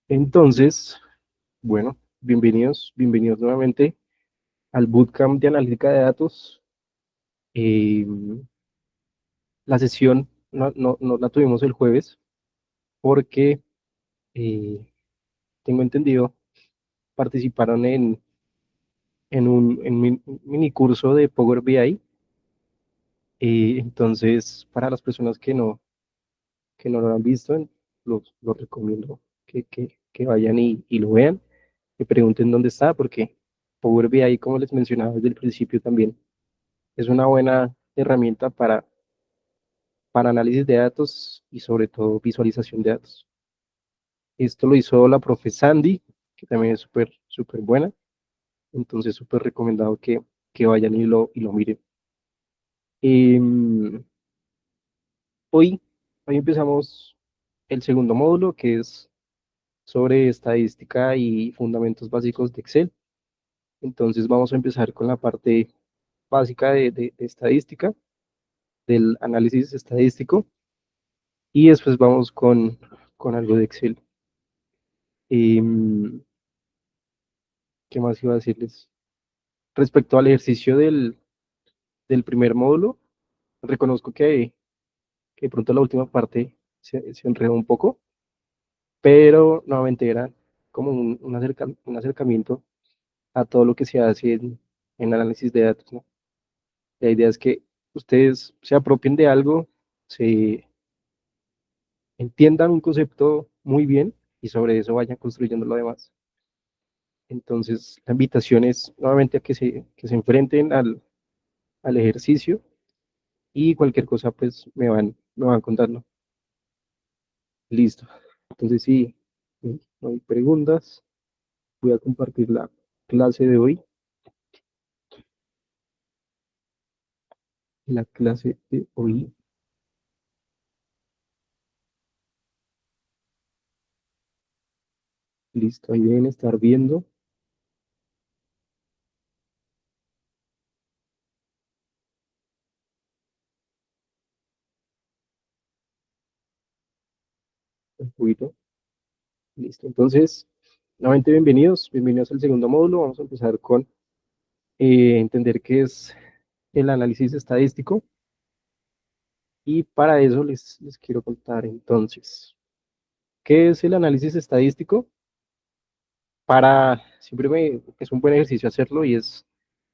Entonces, bueno, bienvenidos nuevamente al Bootcamp de Analítica de Datos. Eh, la sesión no la tuvimos el jueves porque eh, tengo entendido, participaron en un mini curso de Power BI. Entonces, para las personas que no lo han visto, los recomiendo que vayan y lo vean, que pregunten dónde está, porque Power BI, como les mencionaba desde el principio también, es una buena herramienta para análisis de datos y sobre todo visualización de datos. Esto lo hizo la profe Sandy, que también es súper buena, entonces súper recomendado que vayan y lo miren. Em, hoy, hoy empezamos el segundo módulo, que es sobre estadística y fundamentos básicos de Excel. Entonces vamos a empezar con la parte básica de estadística, del análisis estadístico, y después vamos con algo de Excel. Em, ¿Qué más iba a decirles? Respecto al ejercicio del primer módulo, reconozco que de pronto la última parte se enredó un poco, pero nuevamente era como un acercamiento a todo lo que se hace en análisis de datos, ¿no? La idea es que ustedes se apropien de algo, se entiendan un concepto muy bien y sobre eso vayan construyendo lo demás. Entonces, la invitación es nuevamente a que se enfrenten al ejercicio y cualquier cosa, pues me van contando. Listo. Entonces, sí, no hay preguntas. Voy a compartir la clase de hoy. La clase de hoy. Listo, ahí deben estar viendo un poquito. Listo. Entonces, nuevamente bienvenidos al segundo módulo. Vamos a empezar con entender qué es el análisis estadístico. Y para eso les quiero contar entonces, ¿qué es el análisis estadístico? Es un buen ejercicio hacerlo y es,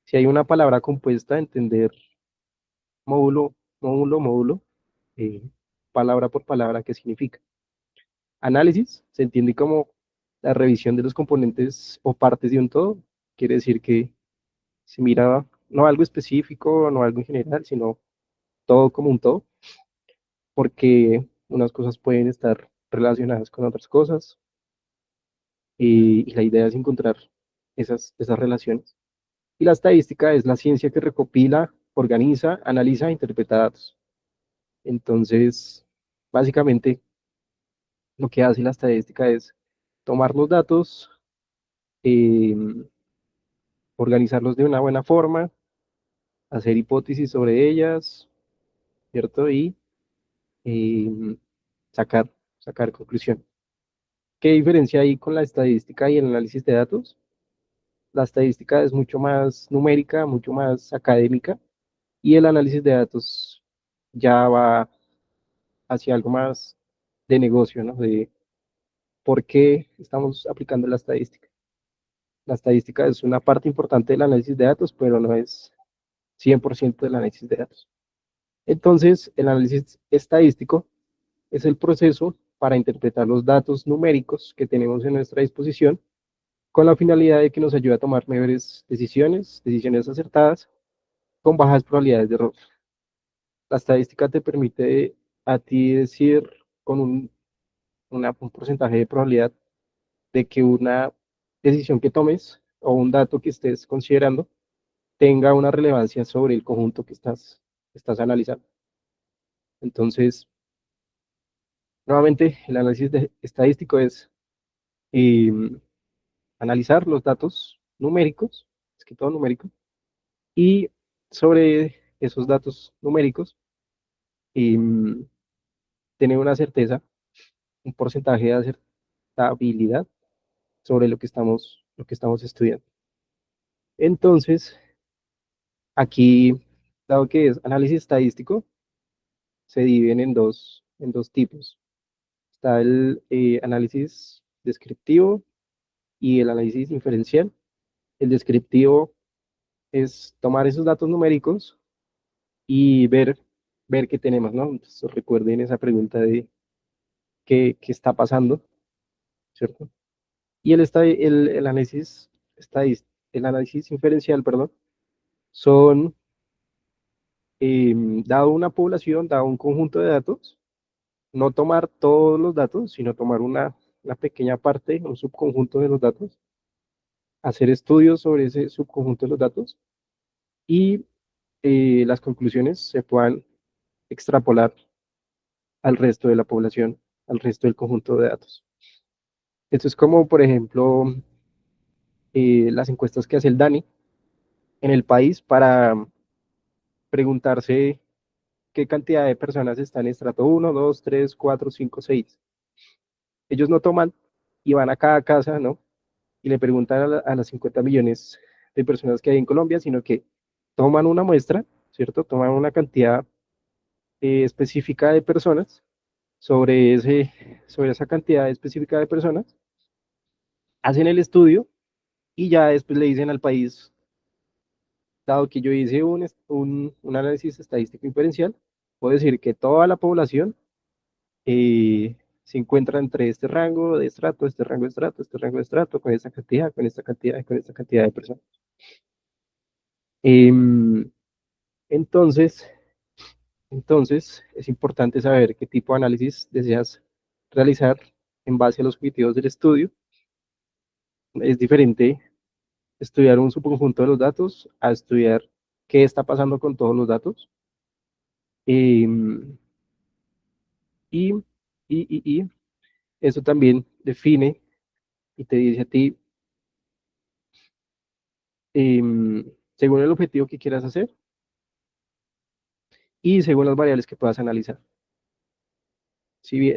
si hay una palabra compuesta, entender módulo, módulo, eh, palabra por palabra, qué significa. Análisis se entiende como la revisión de los componentes o partes de un todo. Quiere decir que se mira no algo específico, no algo en general, sino todo como un todo, porque unas cosas pueden estar relacionadas con otras cosas y la idea es encontrar esas relaciones. Y la estadística es la ciencia que recopila, organiza, analiza e interpreta datos. Entonces, básicamente, lo que hace la estadística es tomar los datos, eh, organizarlos de una buena forma, hacer hipótesis sobre ellas, ¿cierto? Y eh, sacar, sacar conclusión. ¿Qué diferencia hay con la estadística y el análisis de datos? La estadística es mucho más numérica, mucho más académica, y el análisis de datos ya va hacia algo más de negocio, ¿no? De por qué estamos aplicando la estadística. La estadística es una parte importante del análisis de datos, pero no es 100% del análisis de datos. Entonces, el análisis estadístico es el proceso para interpretar los datos numéricos que tenemos en nuestra disposición con la finalidad de que nos ayude a tomar mejores decisiones acertadas con bajas probabilidades de error. La estadística te permite a ti decir con un porcentaje de probabilidad de que una decisión que tomes o un dato que estés considerando tenga una relevancia sobre el conjunto que estás analizando. Entonces, nuevamente, el análisis estadístico es eh, analizar los datos numéricos, es que todo numérico, y sobre esos datos numéricos, eh, tener una certeza, un porcentaje de habilidad sobre lo que estamos estudiando. Entonces, aquí, dado que es análisis estadístico, se dividen en dos tipos. Está el análisis descriptivo y el análisis inferencial. El descriptivo es tomar esos datos numéricos y ver qué tenemos, ¿no? Entonces, recuerden esa pregunta de qué está pasando, ¿cierto? Y el análisis inferencial, perdón, son, dado una población, dado un conjunto de datos, no tomar todos los datos, sino tomar una pequeña parte, un subconjunto de los datos, hacer estudios sobre ese subconjunto de los datos y las conclusiones se puedan extrapolar al resto de la población, al resto del conjunto de datos. Esto es como, por ejemplo, las encuestas que hace el DANI en el país para preguntarse qué cantidad de personas están en estrato 1, 2, 3, 4, 5, 6. Ellos no toman y van a cada casa, ¿no? Y le preguntan a las 50 millones de personas que hay en Colombia, sino que toman una muestra, ¿cierto? Toman una cantidad específica de personas sobre esa cantidad específica de personas, hacen el estudio y ya después le dicen al país, dado que yo hice un análisis estadístico inferencial, puedo decir que toda la población se encuentra entre este rango de estrato, este rango de estrato, este rango de estrato, con esta cantidad, con esta cantidad, con esta cantidad de personas. Em, entonces, entonces, es importante saber qué tipo de análisis deseas realizar en base a los objetivos del estudio. Es diferente estudiar un subconjunto de los datos a estudiar qué está pasando con todos los datos. Em, y, y eso también define y te dice a ti, según el objetivo que quieras hacer y según las variables que puedas analizar. Si bien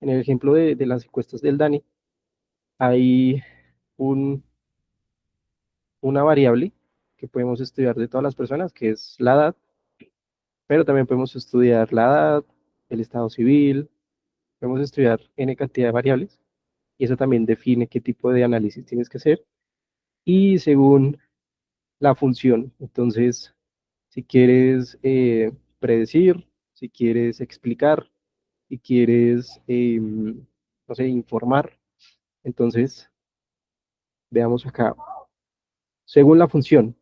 en el ejemplo de las encuestas del DANI, hay un, una variable que podemos estudiar de todas las personas, que es la edad, pero también podemos estudiar la edad, el estado civil, podemos estudiar n cantidad de variables, y eso también define qué tipo de análisis tienes que hacer, y según la función, entonces, si quieres predecir, si quieres explicar, si quieres, no sé, informar, entonces, veamos acá, según la función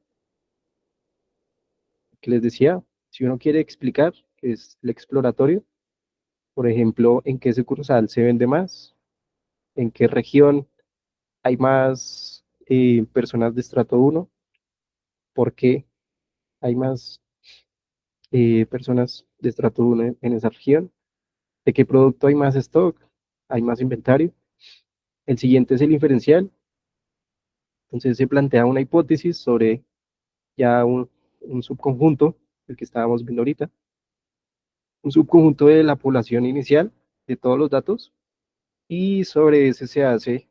que les decía, si uno quiere explicar, que es el exploratorio, por ejemplo, en qué sucursal se vende más, en qué región hay más personas de estrato 1, por qué hay más personas de estrato 1 en esa región, de qué producto hay más stock, hay más inventario. El siguiente es el inferencial, entonces se plantea una hipótesis sobre ya un subconjunto, el que estábamos viendo ahorita, un subconjunto de la población inicial de todos los datos y sobre eso se hace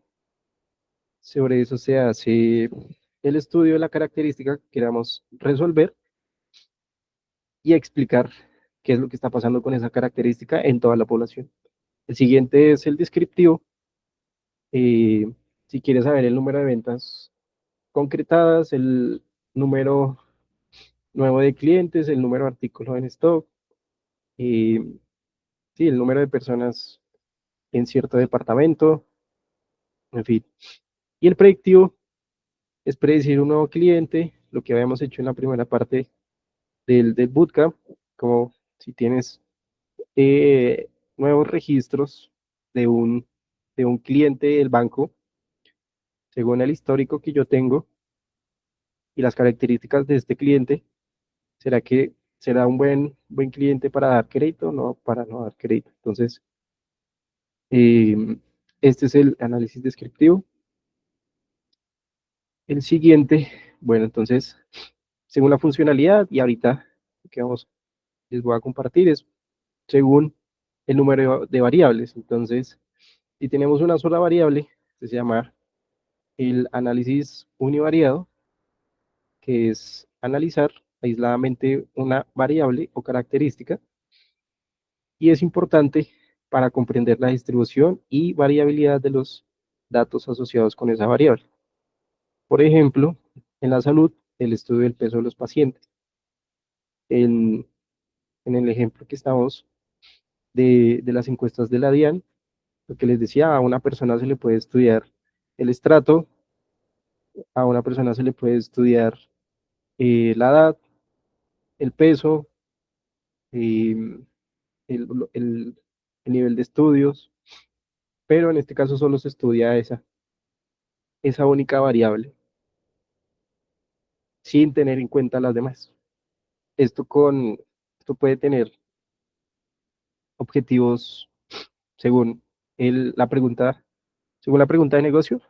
el estudio de la característica que queramos resolver y explicar qué es lo que está pasando con esa característica en toda la población. El siguiente es el descriptivo. eh, si quieres saber el número de ventas concretadas, el número nuevo de clientes, el número de artículos en stock, eh, sí, el número de personas en cierto departamento, en fin. Y el predictivo es predecir un nuevo cliente, lo que habíamos hecho en la primera parte del bootcamp, como si tienes nuevos registros de de un cliente del banco, según el histórico que yo tengo y las características de este cliente, ¿será que será un buen cliente para dar crédito? No, para no dar crédito. Entonces, este es el análisis descriptivo. El siguiente, bueno, entonces, según la funcionalidad, y ahorita que les voy a compartir es según el número de variables. Entonces, Si tenemos una sola variable, que se llama el análisis univariado, que es analizar aisladamente una variable o característica, y es importante para comprender la distribución y variabilidad de los datos asociados con esa variable. Por ejemplo, en la salud, el estudio del peso de los pacientes. En, en el ejemplo que estamos de las encuestas de la DIAN, lo que les decía, a una persona se le puede estudiar el estrato, a una persona se le puede estudiar la edad, el peso, eh, el, el, el nivel de estudios, pero en este caso solo se estudia esa única variable, sin tener en cuenta las demás. Esto, esto puede tener objetivos según la pregunta, según la pregunta de negocio,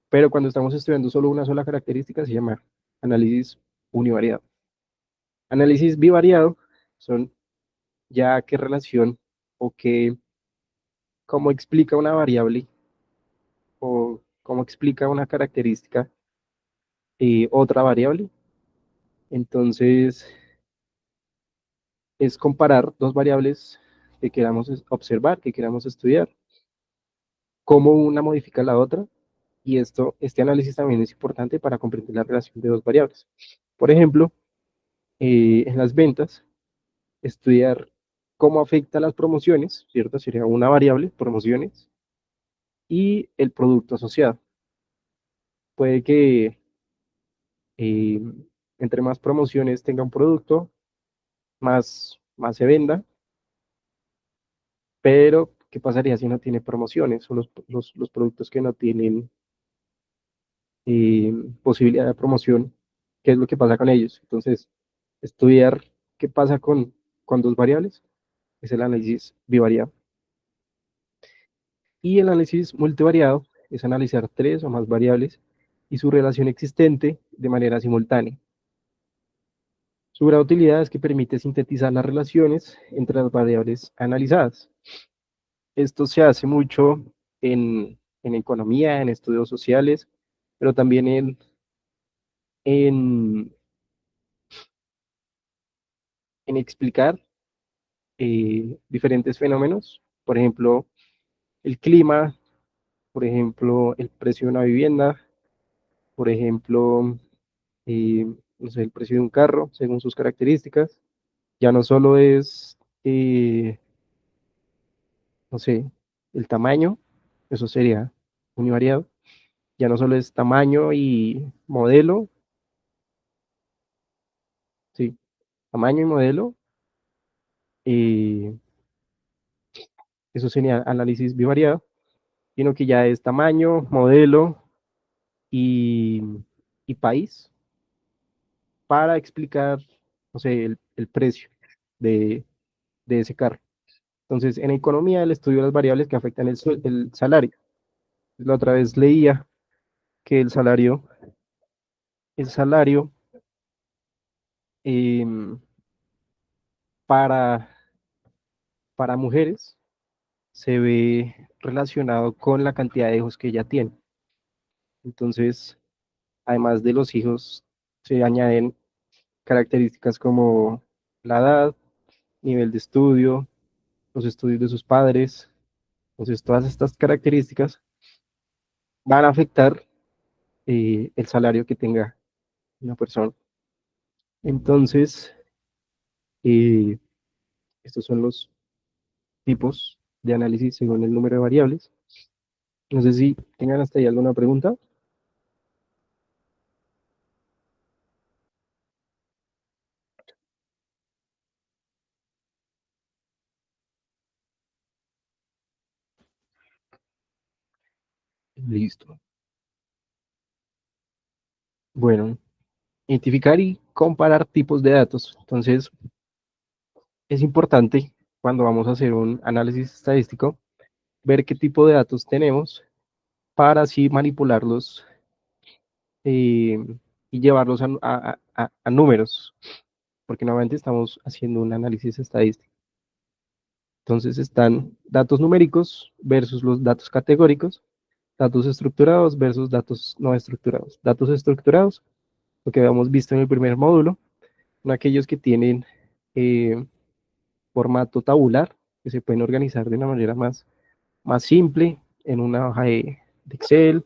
pero cuando estamos estudiando solo una sola característica se llama análisis univariado. Análisis bivariado son ya qué relación o qué, cómo explica una variable o cómo explica una característica otra variable. Entonces, es comparar dos variables que queramos observar, que queramos estudiar, cómo una modifica la otra, y este análisis también es importante para comprender la relación de dos variables. Por ejemplo, en las ventas, estudiar cómo afecta las promociones, ¿cierto? Sería una variable, promociones, y el producto asociado. Puede que eh, entre más promociones tenga un producto, más se venda, pero ¿qué pasaría si no tiene promociones? Son los productos que no tienen posibilidad de promoción, ¿qué es lo que pasa con ellos? Entonces, estudiar qué pasa con dos variables es el análisis bivariado. Y el análisis multivariado es analizar tres o más variables y su relación existente de manera simultánea. Su gran utilidad es que permite sintetizar las relaciones entre las variables analizadas. Esto se hace mucho en economía, en estudios sociales, pero también en, en explicar diferentes fenómenos, por ejemplo, el clima, por ejemplo, el precio de una vivienda, por ejemplo, no sé, el precio de un carro según sus características. Ya no solo es, no sé, el tamaño, eso sería univariado, ya no solo es tamaño y modelo, sí, tamaño y modelo, eh, eso sería análisis bivariado, sino que ya es tamaño, modelo y, y país para explicar, no sé, el precio de, de ese carro. Entonces, en economía, el estudio de las variables que afectan el salario. La otra vez leía que el salario em, para, para mujeres se ve relacionado con la cantidad de hijos que ella tiene. Entonces, además de los hijos, se añaden características como la edad, nivel de estudio, los estudios de sus padres. Entonces, todas estas características van a afectar el salario que tenga una persona. Entonces, eh, estos son los tipos de análisis según el número de variables. No sé si tengan hasta ahí alguna pregunta. Listo. Bueno, identificar y comparar tipos de datos. Entonces, es importante cuando vamos a hacer un análisis estadístico ver qué tipo de datos tenemos para así manipularlos eh, y llevarlos a números, porque nuevamente estamos haciendo un análisis estadístico. Entonces están datos numéricos versus los datos categóricos, datos estructurados versus datos no estructurados. Datos estructurados, lo que habíamos visto en el primer módulo, son aquellos que tienen eh, formato tabular, que se pueden organizar de una manera más simple, en una hoja de Excel,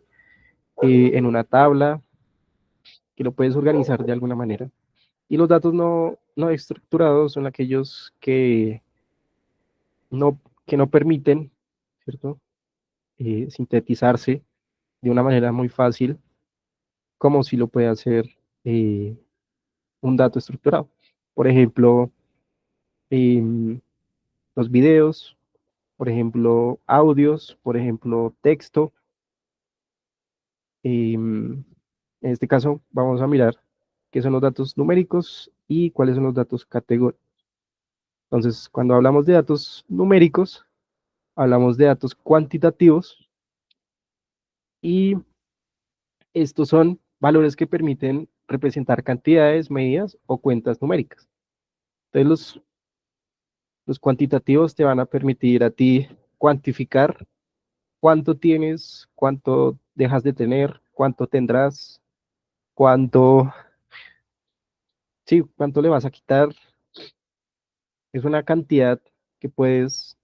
en una tabla, que lo puedes organizar de alguna manera. Y los datos no estructurados son aquellos que no permiten, ¿cierto? Sintetizarse de una manera muy fácil, como si lo puede hacer eh, un dato estructurado. Por ejemplo, los videos, por ejemplo, audios, por ejemplo, texto. En este caso, vamos a mirar qué son los datos numéricos y cuáles son los datos categóricos. Entonces, cuando hablamos de datos numéricos, hablamos de datos cuantitativos y estos son valores que permiten representar cantidades, medidas o cuentas numéricas. Entonces, los cuantitativos te van a permitir a ti cuantificar cuánto tienes, cuánto dejas de tener, cuánto tendrás, cuánto, sí, cuánto le vas a quitar. Es una cantidad que puedes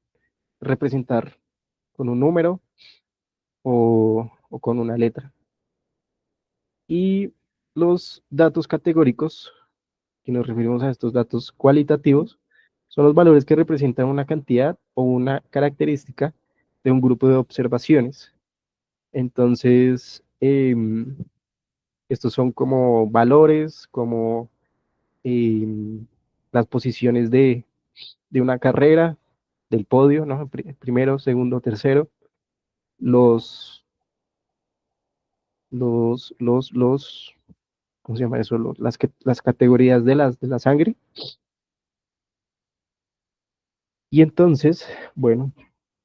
representar con un número o con una letra. Y los datos categóricos, que nos referimos a estos datos cualitativos, son los valores que representan una cantidad o una característica de un grupo de observaciones. Entonces, estos son como valores, como las posiciones de una carrera, del podio, ¿no? Primero, segundo, tercero, los, los, ¿cómo se llama eso? Las categorías de la sangre. Y entonces, bueno,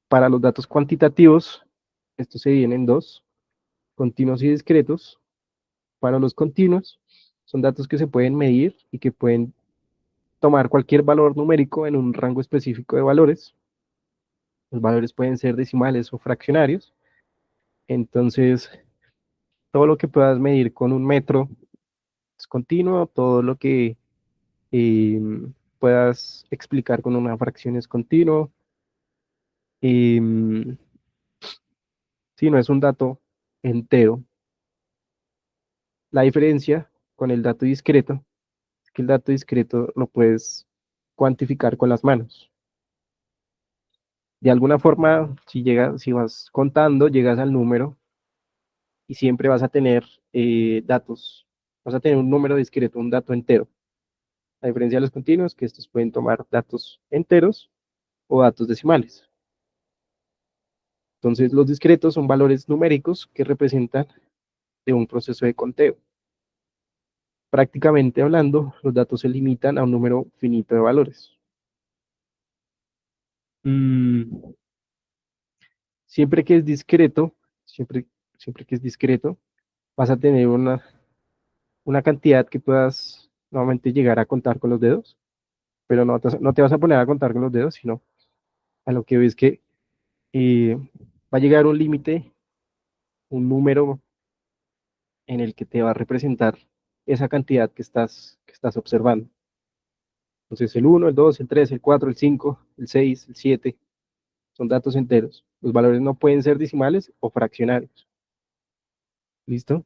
para los datos cuantitativos, estos se dividen en dos, continuos y discretos. Para los continuos, son datos que se pueden medir y que pueden tomar cualquier valor numérico en un rango específico de valores. Los valores pueden ser decimales o fraccionarios. Entonces, todo lo que puedas medir con un metro es continuo, todo lo que eh, puedas explicar con una fracción es continuo. Eh, si no es un dato entero, la diferencia con el dato discreto es que el dato discreto lo puedes cuantificar con las manos. De alguna forma, si vas contando, llegas al número y siempre vas a tener datos, vas a tener un número discreto, un dato entero. A diferencia de los continuos, que estos pueden tomar datos enteros o datos decimales. Entonces, los discretos son valores numéricos que representan de un proceso de conteo. Prácticamente hablando, los datos se limitan a un número finito de valores. Mm, siempre que es discreto, siempre, siempre que es discreto, vas a tener una cantidad que puedas nuevamente llegar a contar con los dedos, pero no te vas a poner a contar con los dedos, sino a lo que ves que eh, va a llegar un límite, un número en el que te va a representar esa cantidad que estás observando. Entonces el 1, el 2, el 3, el 4, el 5, el 6, el 7 son datos enteros. Los valores no pueden ser decimales o fraccionarios. ¿Listo?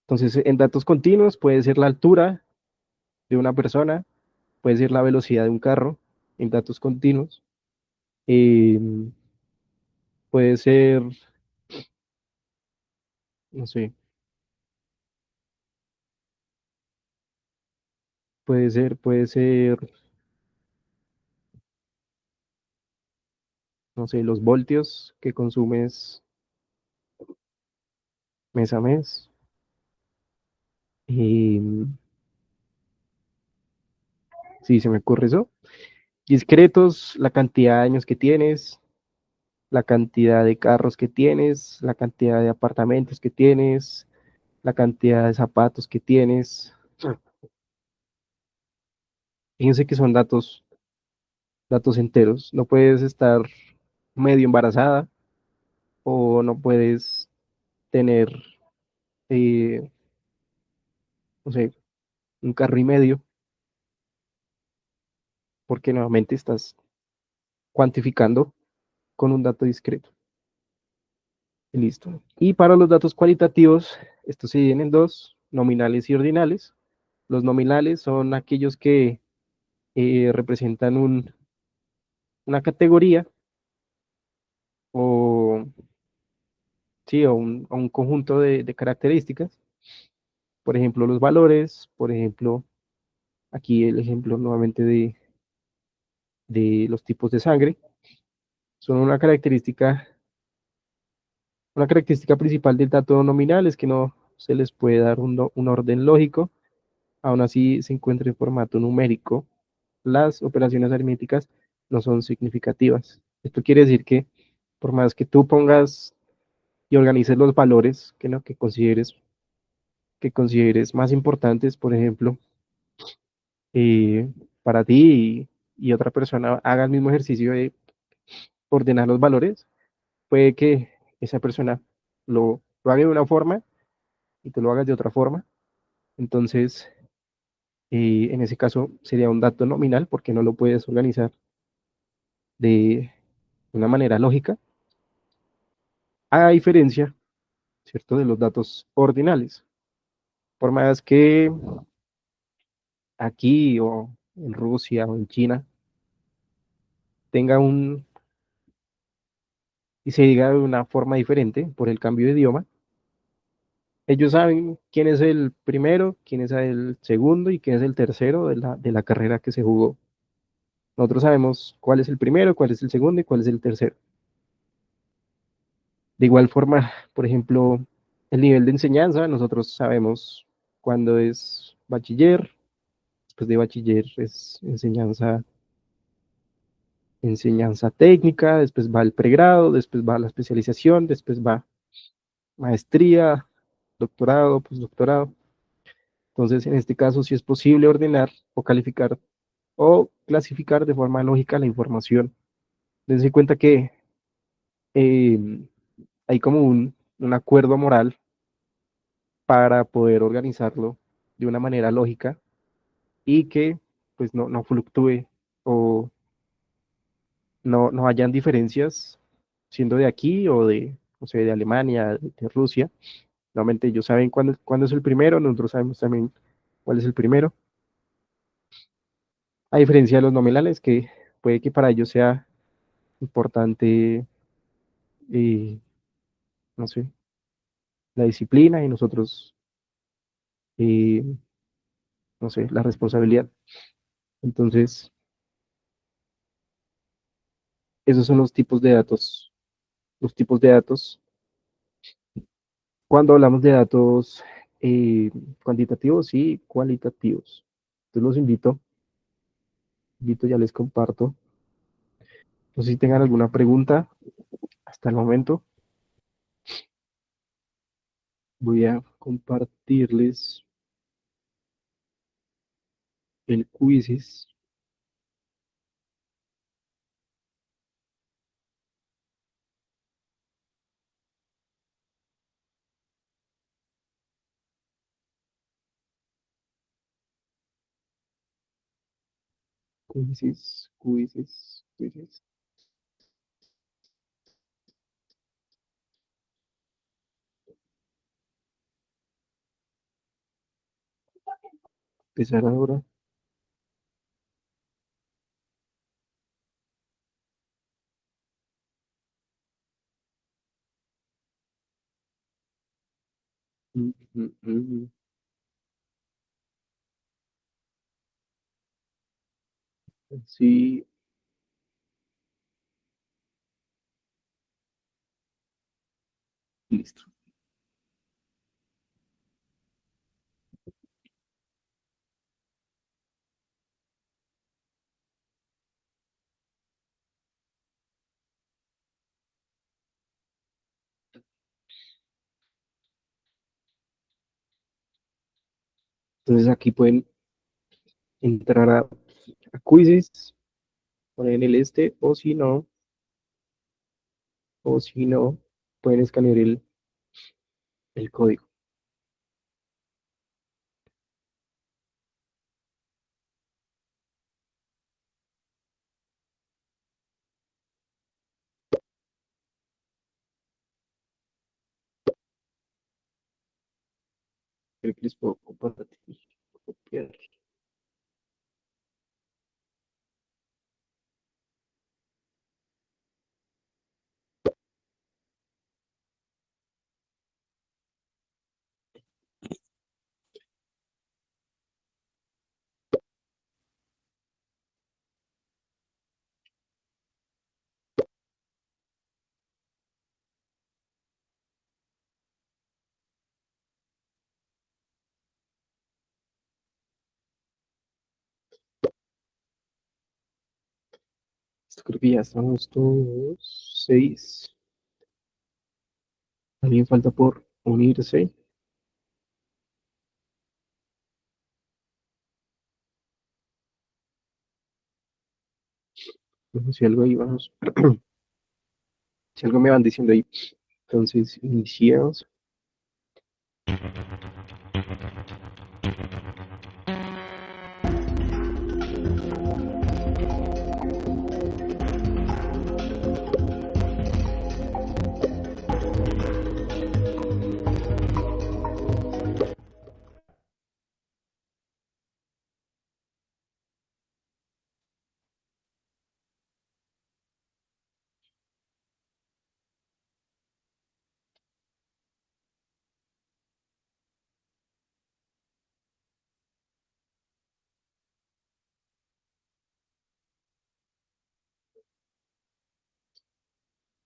Entonces en datos continuos puede ser la altura de una persona, puede ser la velocidad de un carro en datos continuos. Eh, puede ser, no sé, puede ser, no sé, los voltios que consumes mes a mes. Eh, sí, se me ocurre eso. Discretos, la cantidad de años que tienes, la cantidad de carros que tienes, la cantidad de apartamentos que tienes, la cantidad de zapatos que tienes. Fíjense que son datos datos enteros. No puedes estar medio embarazada o no puedes tener, eh, no sé, un carro y medio, porque nuevamente estás cuantificando con un dato discreto. Y listo. Y para los datos cualitativos, estos se dividen en dos, nominales y ordinales. Los nominales son aquellos que representan una categoría o, sí, o un conjunto de características. Por ejemplo, los valores, por ejemplo, aquí el ejemplo nuevamente de los tipos de sangre, son una característica principal del dato nominal es que no se les puede dar un orden lógico, aún así se encuentra en formato numérico. Las operaciones aritméticas no son significativas. Esto quiere decir que por más que tú pongas y organices los valores que, no, que consideres más importantes, por ejemplo, eh, para ti y otra persona haga el mismo ejercicio de ordenar los valores, puede que esa persona lo haga de una forma y tú lo hagas de otra forma. Entonces, en ese caso sería un dato nominal porque no lo puedes organizar de una manera lógica, a diferencia, ¿cierto?, de los datos ordinales. Por más que aquí o en Rusia o en China tenga y se diga de una forma diferente por el cambio de idioma, ellos saben quién es el primero, quién es el segundo y quién es el tercero de la carrera que se jugó. Nosotros sabemos cuál es el primero, cuál es el segundo y cuál es el tercero. De igual forma, por ejemplo, el nivel de enseñanza, nosotros sabemos cuándo es bachiller, después de bachiller es enseñanza técnica, después va el pregrado, después va la especialización, después va maestría, doctorado, postdoctorado. Entonces, en este caso, sí es posible ordenar o calificar o clasificar de forma lógica la información. Dense cuenta que eh, hay como un acuerdo moral para poder organizarlo de una manera lógica y que pues no fluctúe o no hayan diferencias siendo de aquí o de, o sea, de Alemania, de Rusia. Normalmente ellos saben cuándo es el primero, nosotros sabemos también cuál es el primero. A diferencia de los nominales, que puede que para ellos sea importante, eh, no sé, la disciplina y nosotros, eh, no sé, la responsabilidad. Entonces, esos son los tipos de datos. Los tipos de datos. Cuando hablamos de datos eh, cuantitativos y cualitativos. Entonces los invito, ya les comparto. No sé si tengan alguna pregunta hasta el momento. Voy a compartirles el quizzes. Quizzes. Empezar ahora. Mm, mm, mm. Sí, listo. Entonces aquí pueden entrar a quizzes ponen el este, o si no, pueden escanear el código. Creo que les puedo compartir, copiar. Esto creo que ya estamos todos. 6. Alguien falta por unirse. No sé si algo ahí vamos. Si algo me van diciendo ahí. Entonces, iniciamos.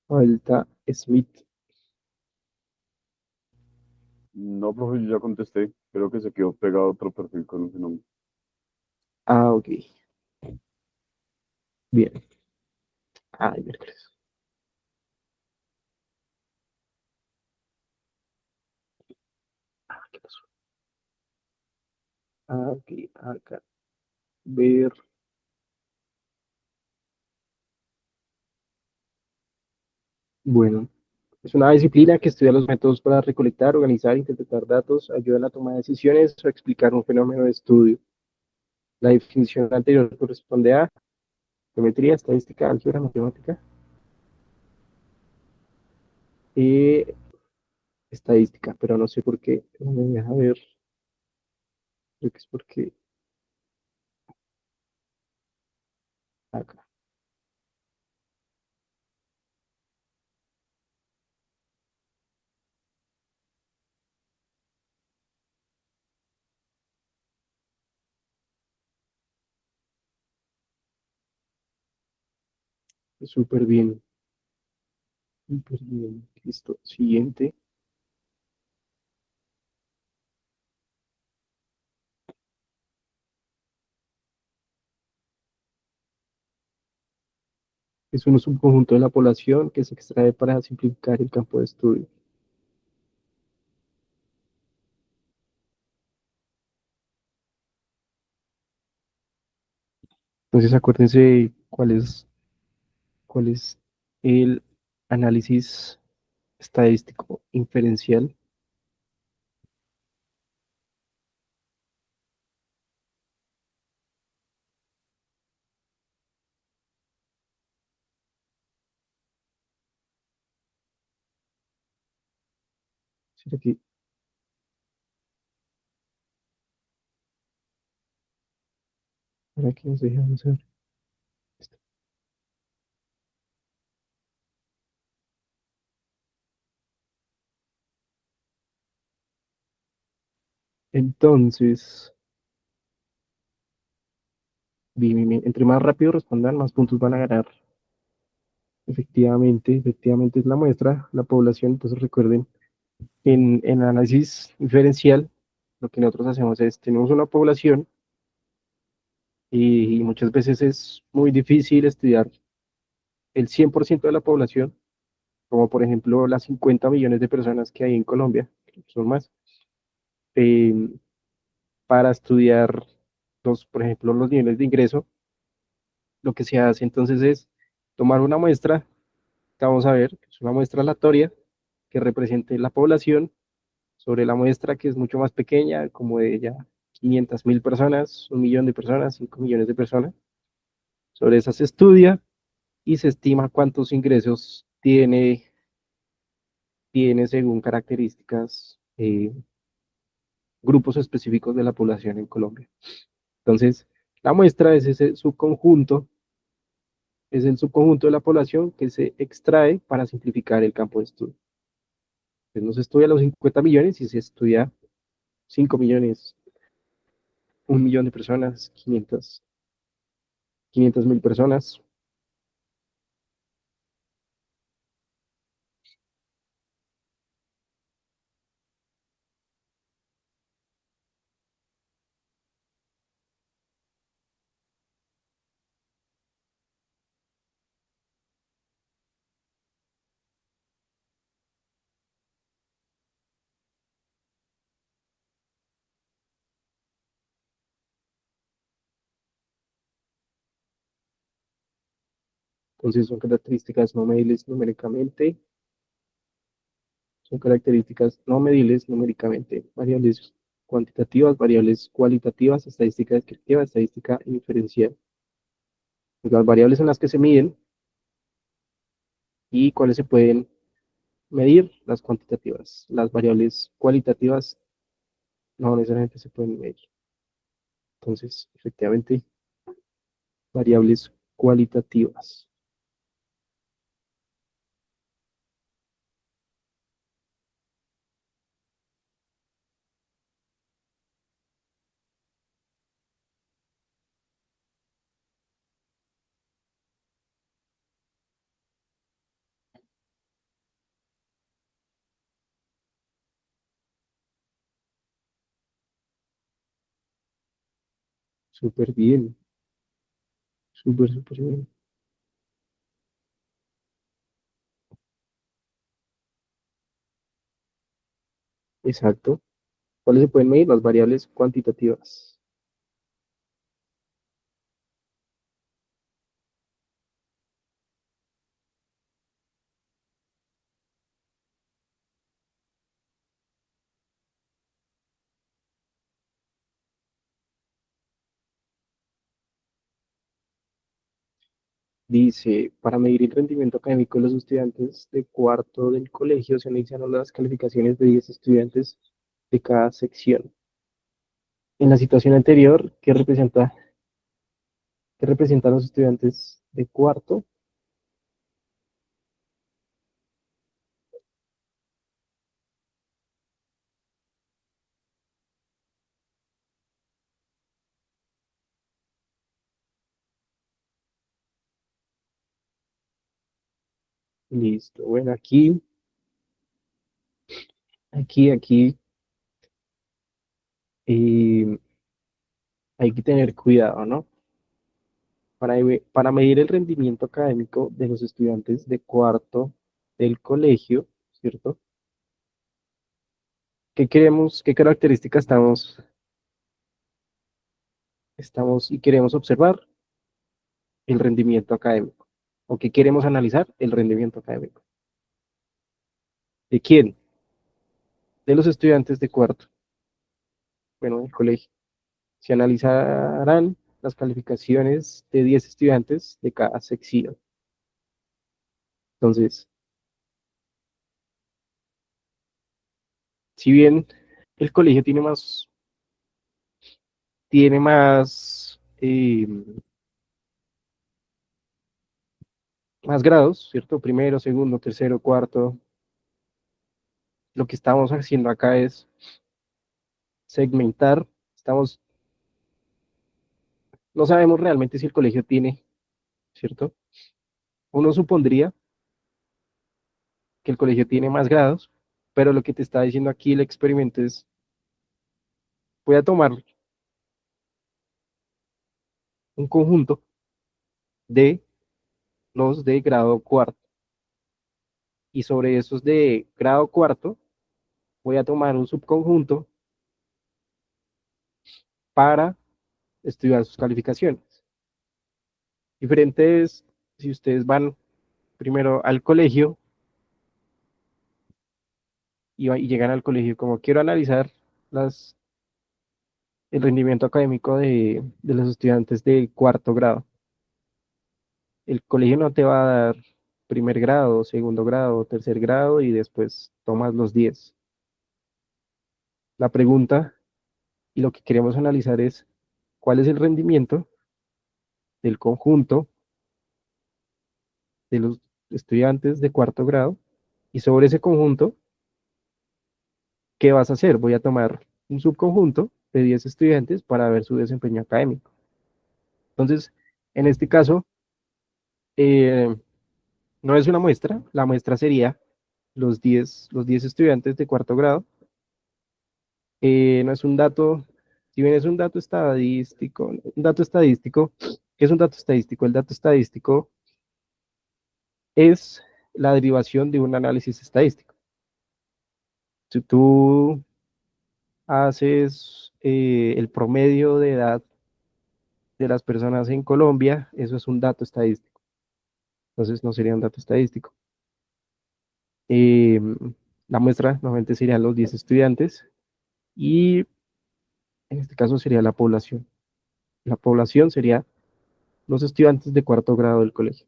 Falta Smith. No, profe, yo ya contesté. Creo que se quedó pegado otro perfil con ese nombre. Ah, ok. Bien. Ay, miércoles. Ah, ¿qué pasó? Ah, ok. Acá. Ver. Bueno. Es una disciplina que estudia los métodos para recolectar, organizar, interpretar datos, ayuda en la toma de decisiones o explicar un fenómeno de estudio. La definición anterior corresponde a geometría, estadística, álgebra, matemática y estadística, pero no sé por qué. No me deja ver. Creo que es porque acá. Súper bien. Súper bien. Listo. Siguiente. Es un subconjunto de la población que se extrae para simplificar el campo de estudio. Entonces acuérdense cuál es el análisis estadístico inferencial. ¿Será que nos deja avanzar? Entonces, bien, bien, bien. Entre más rápido respondan, más puntos van a ganar. Efectivamente es la muestra, la población. Entonces recuerden, en análisis diferencial, lo que nosotros hacemos es, tenemos una población y muchas veces es muy difícil estudiar el 100% de la población, como por ejemplo las 50 millones de personas que hay en Colombia, que son más, eh, para estudiar por ejemplo, los niveles de ingreso. lo que se hace entonces es tomar una muestra, que vamos a ver, que es una muestra aleatoria, que represente la población, sobre la muestra que es mucho más pequeña, como de ya 500.000 personas, 1 millón de personas, 5 millones de personas. Sobre esa se estudia y se estima cuántos ingresos tiene según características, grupos específicos de la población en Colombia. Entonces, la muestra es ese subconjunto, es el subconjunto de la población que se extrae para simplificar el campo de estudio. Entonces, no se estudia los 50 millones y se estudia 5 millones, 1 millón de personas, 500.000 personas. Entonces, son características no medibles numéricamente, variables cuantitativas, variables cualitativas, estadística descriptiva, estadística inferencial. Las variables son las que se miden y cuáles se pueden medir, las cuantitativas. Las variables cualitativas no necesariamente se pueden medir. Entonces, efectivamente, variables cualitativas. Súper bien, súper, súper bien. Exacto. ¿Cuáles se pueden medir? Las variables cuantitativas. Dice, para medir el rendimiento académico de los estudiantes de cuarto del colegio se analizaron las calificaciones de 10 estudiantes de cada sección. En la situación anterior, ¿qué representan los estudiantes de cuarto? Listo. Bueno, aquí, eh, hay que tener cuidado, ¿no? Para medir el rendimiento académico de los estudiantes de cuarto del colegio, ¿cierto? ¿Qué características estamos y queremos observar? El rendimiento académico. ¿O qué queremos analizar? El rendimiento académico. ¿De quién? De los estudiantes de cuarto, bueno, del colegio. Se analizarán las calificaciones de 10 estudiantes de cada sección. Entonces, si bien el colegio tiene más grados, ¿cierto? Primero, segundo, tercero, cuarto. Lo que estamos haciendo acá es segmentar. No sabemos realmente si el colegio tiene, ¿cierto? Uno supondría que el colegio tiene más grados, pero lo que te está diciendo aquí el experimento es, voy a tomar un conjunto de los de grado cuarto y sobre esos de grado cuarto voy a tomar un subconjunto para estudiar sus calificaciones. Diferente es si ustedes van primero al colegio y llegan al colegio como quiero analizar las, el rendimiento académico de los estudiantes de cuarto grado. El colegio no te va a dar primer grado, segundo grado, tercer grado y después tomas los 10. La pregunta y lo que queremos analizar es cuál es el rendimiento del conjunto de los estudiantes de cuarto grado y sobre ese conjunto, ¿qué vas a hacer? Voy a tomar un subconjunto de 10 estudiantes para ver su desempeño académico. Entonces, en este caso, eh, no es una muestra, la muestra sería los diez estudiantes de cuarto grado. No es un dato, si bien es un dato estadístico, ¿qué es un dato estadístico? El dato estadístico es la derivación de un análisis estadístico. Si tú haces el promedio de edad de las personas en Colombia, eso es un dato estadístico. Entonces no sería un dato estadístico. Eh, la muestra normalmente serían los 10 estudiantes y en este caso sería la población. La población sería los estudiantes de cuarto grado del colegio.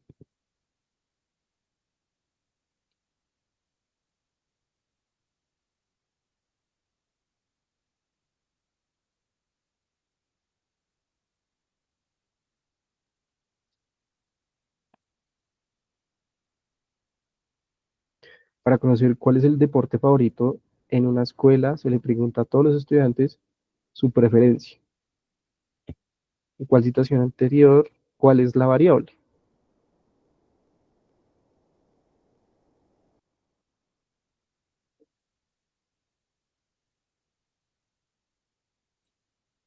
Para conocer cuál es el deporte favorito en una escuela, se le pregunta a todos los estudiantes su preferencia. ¿En cuál situación anterior? ¿Cuál es la variable?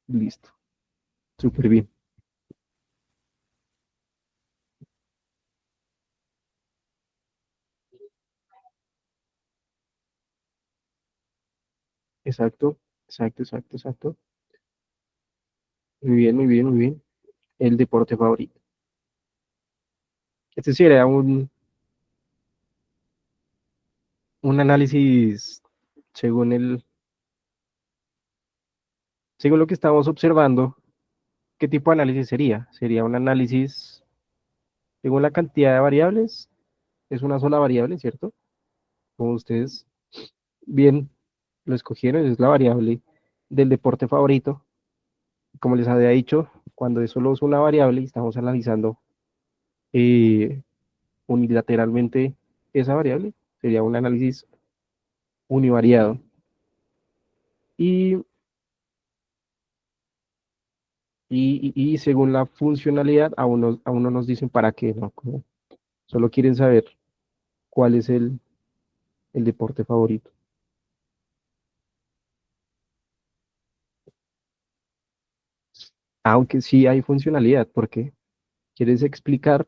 Listo, súper bien. Exacto, exacto, exacto, exacto. Muy bien, muy bien, muy bien. El deporte favorito. Este sería un análisis según según lo que estamos observando. ¿Qué tipo de análisis sería? Sería un análisis según la cantidad de variables. Es una sola variable, ¿cierto? Como ustedes bien lo escogieron, es la variable del deporte favorito. Como les había dicho, cuando es solo es una variable y estamos analizando eh, unilateralmente esa variable, sería un análisis univariado. Y, y según la funcionalidad, a uno nos dicen para qué, ¿no? Como solo quieren saber cuál es el deporte favorito. Aunque sí hay funcionalidad, porque quieres explicar,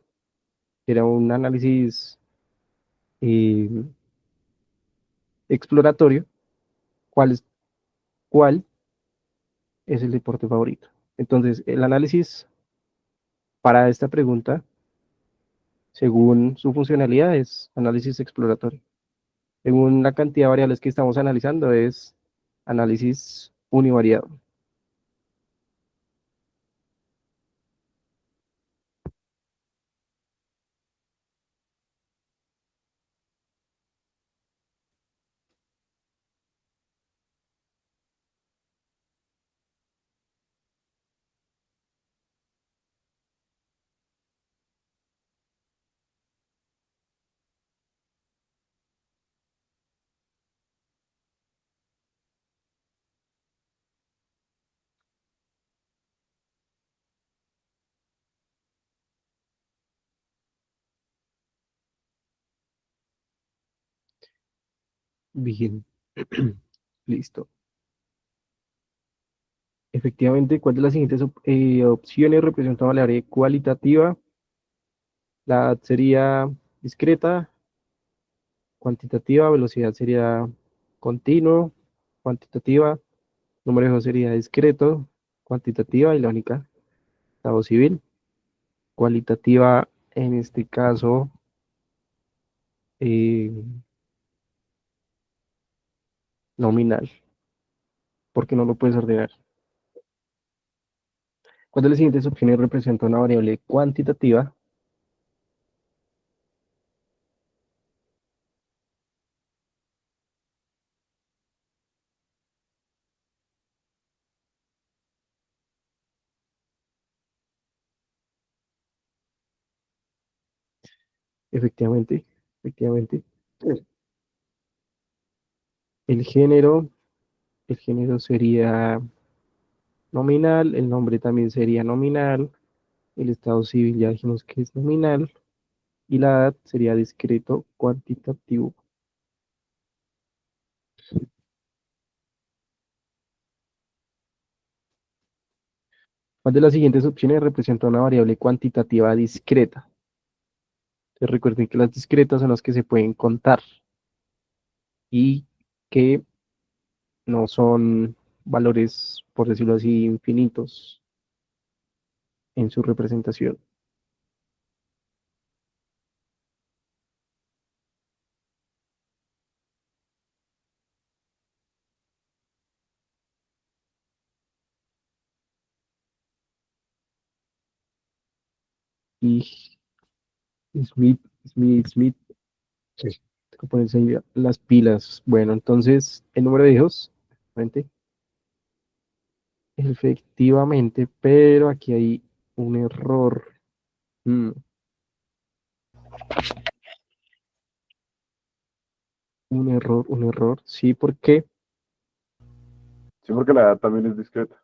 era un análisis eh, exploratorio, cuál es el deporte favorito. Entonces, el análisis para esta pregunta, según su funcionalidad, es análisis exploratorio. Según la cantidad de variables que estamos analizando, es análisis univariado. Bien, listo. Efectivamente, ¿cuál de las siguientes opciones representa una variable cualitativa? La edad sería discreta, cuantitativa, velocidad sería continuo, cuantitativa, número de hijos sería discreto, cuantitativa y la única, estado civil. Cualitativa, en este caso, eh, nominal, porque no lo puedes ordenar. ¿Cuál de las siguientes opciones representa una variable cuantitativa? Efectivamente, efectivamente. El género, el género sería nominal, el nombre también sería nominal, el estado civil ya dijimos que es nominal, y la edad sería discreto cuantitativo. ¿Cuál de las siguientes opciones representa una variable cuantitativa discreta? Entonces recuerden que las discretas son las que se pueden contar y que no son valores, por decirlo así, infinitos en su representación. Y Smith, Smith, sí, tengo que ponerse ahí las pilas. Bueno, entonces, el número de hijos, efectivamente, efectivamente, pero aquí hay un error. Mm, un error. Sí, ¿por qué? Sí, porque la edad también es discreta.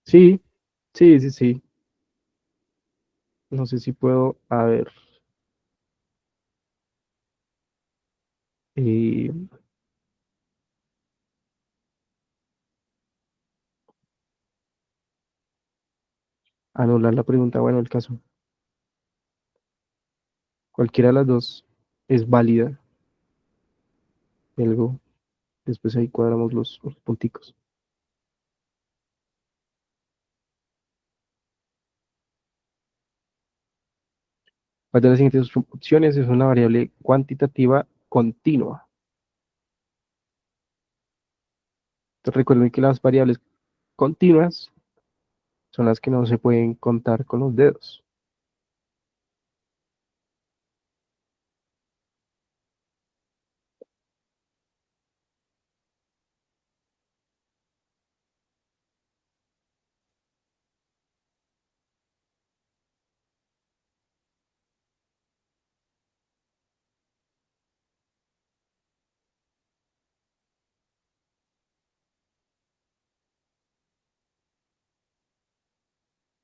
Sí, sí, sí, sí. No sé si puedo, a ver, eh, anular la pregunta. Bueno, el caso, cualquiera de las dos es válida. Algo, después ahí cuadramos los punticos. ¿Cuál de las siguientes opciones es una variable cuantitativa continua? Entonces recuerden que las variables continuas son las que no se pueden contar con los dedos.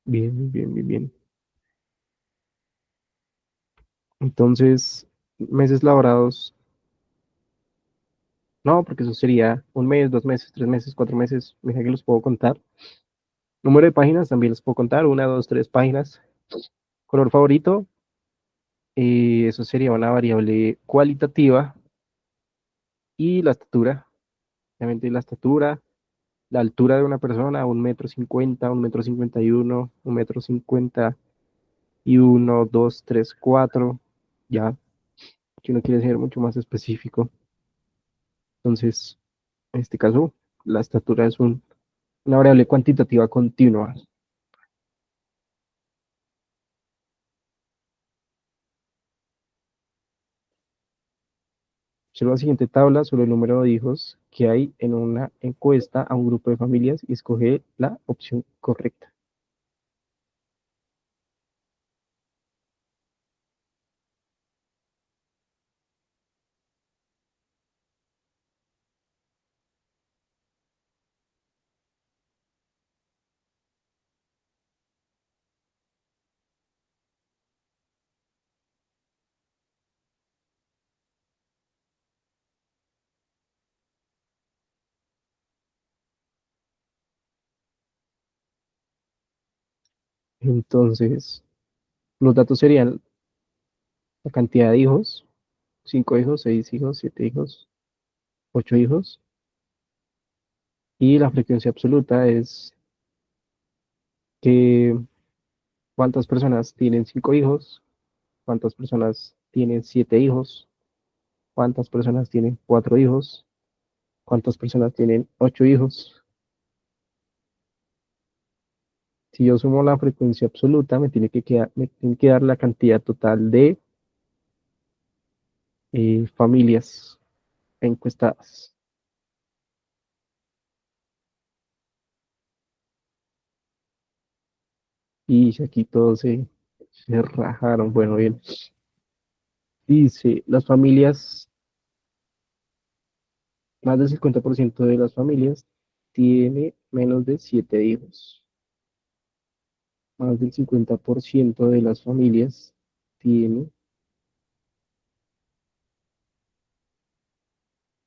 Bien, bien, bien, bien. Entonces, meses laborados, no, porque eso sería un mes, 2 meses, 3 meses, 4 meses. Mira que los puedo contar. Número de páginas también los puedo contar. Una, dos, tres páginas. Color favorito, eso sería una variable cualitativa. Y la estatura, obviamente la estatura, la altura de una persona, 1,50 m, 1,51 m, 1,51 m, 2, 3, 4, ya, que uno quiere ser mucho más específico. Entonces, en este caso, la estatura es una variable cuantitativa continua. Observa la siguiente tabla sobre el número de hijos que hay en una encuesta a un grupo de familias y escoge la opción correcta. Entonces, los datos serían la cantidad de hijos, 5 hijos, 6 hijos, 7 hijos, 8 hijos, y la frecuencia absoluta es que ¿Cuántas personas tienen 5 hijos? ¿Cuántas personas tienen 7 hijos? ¿Cuántas personas tienen 4 hijos? ¿Cuántas personas tienen 8 hijos? Si yo sumo la frecuencia absoluta, me tiene que dar la cantidad total de familias encuestadas. Y aquí todos se rajaron. Bueno, bien. Dice, más del 50% de las familias tiene menos de 7 hijos. Más del 50% de las familias tiene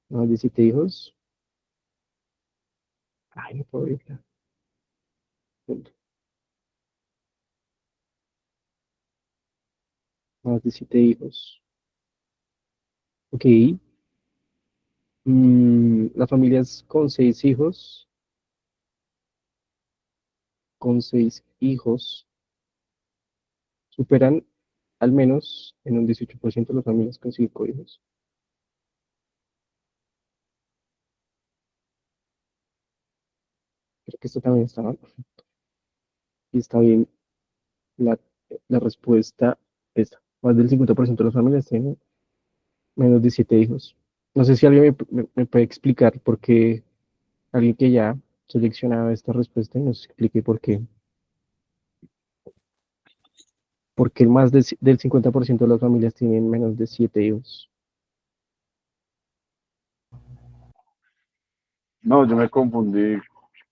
más de 7 hijos. Ay, no puedo verla. Más de 7 hijos. Ok. Las familias con seis hijos superan al menos en un 18% las familias con 5 hijos. Creo que esto también está mal. Y está bien la, la respuesta esta. Más del 50% de las familias tienen menos de 7 hijos. No sé si alguien me puede explicar por qué alguien que ya seleccionaba esta respuesta y nos explique por qué más del 50% de las familias tienen menos de 7 hijos. No, yo me confundí.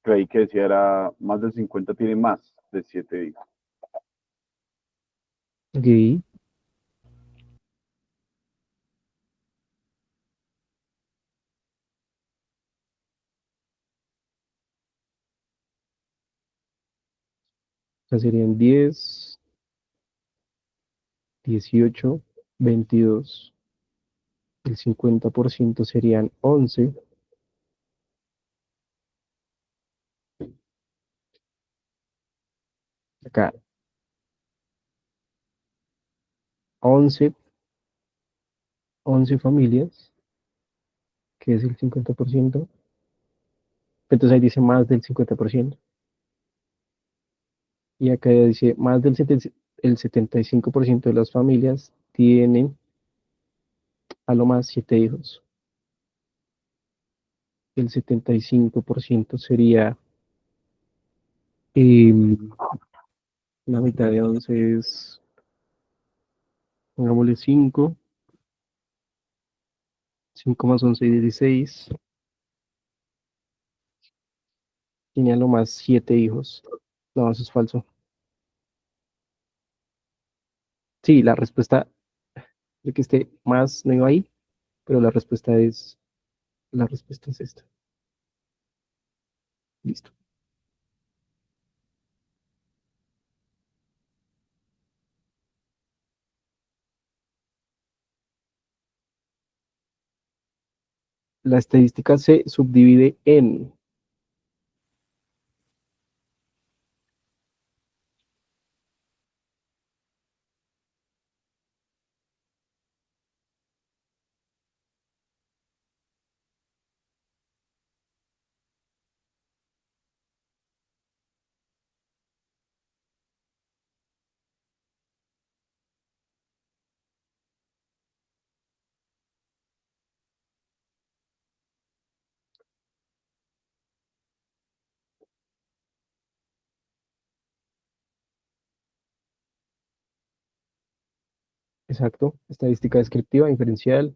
Creí que decía era más del 50 tiene más de 7 hijos. Ok, o sea, serían 10, 18, 22. El 50% serían 11. Acá, 11, 11 familias, que es el 50%. Entonces ahí dice más del 50%. Y acá dice más el 75% de las familias tienen a lo más 7 hijos. El 75% sería em, la mitad de 11 es, pongámosle 5. 5 más 11 es 16. Tiene a lo más 7 hijos. No, eso es falso. Sí, la respuesta de que esté más no iba ahí, pero la respuesta es esta. Listo. La estadística se subdivide en, exacto, estadística descriptiva, inferencial,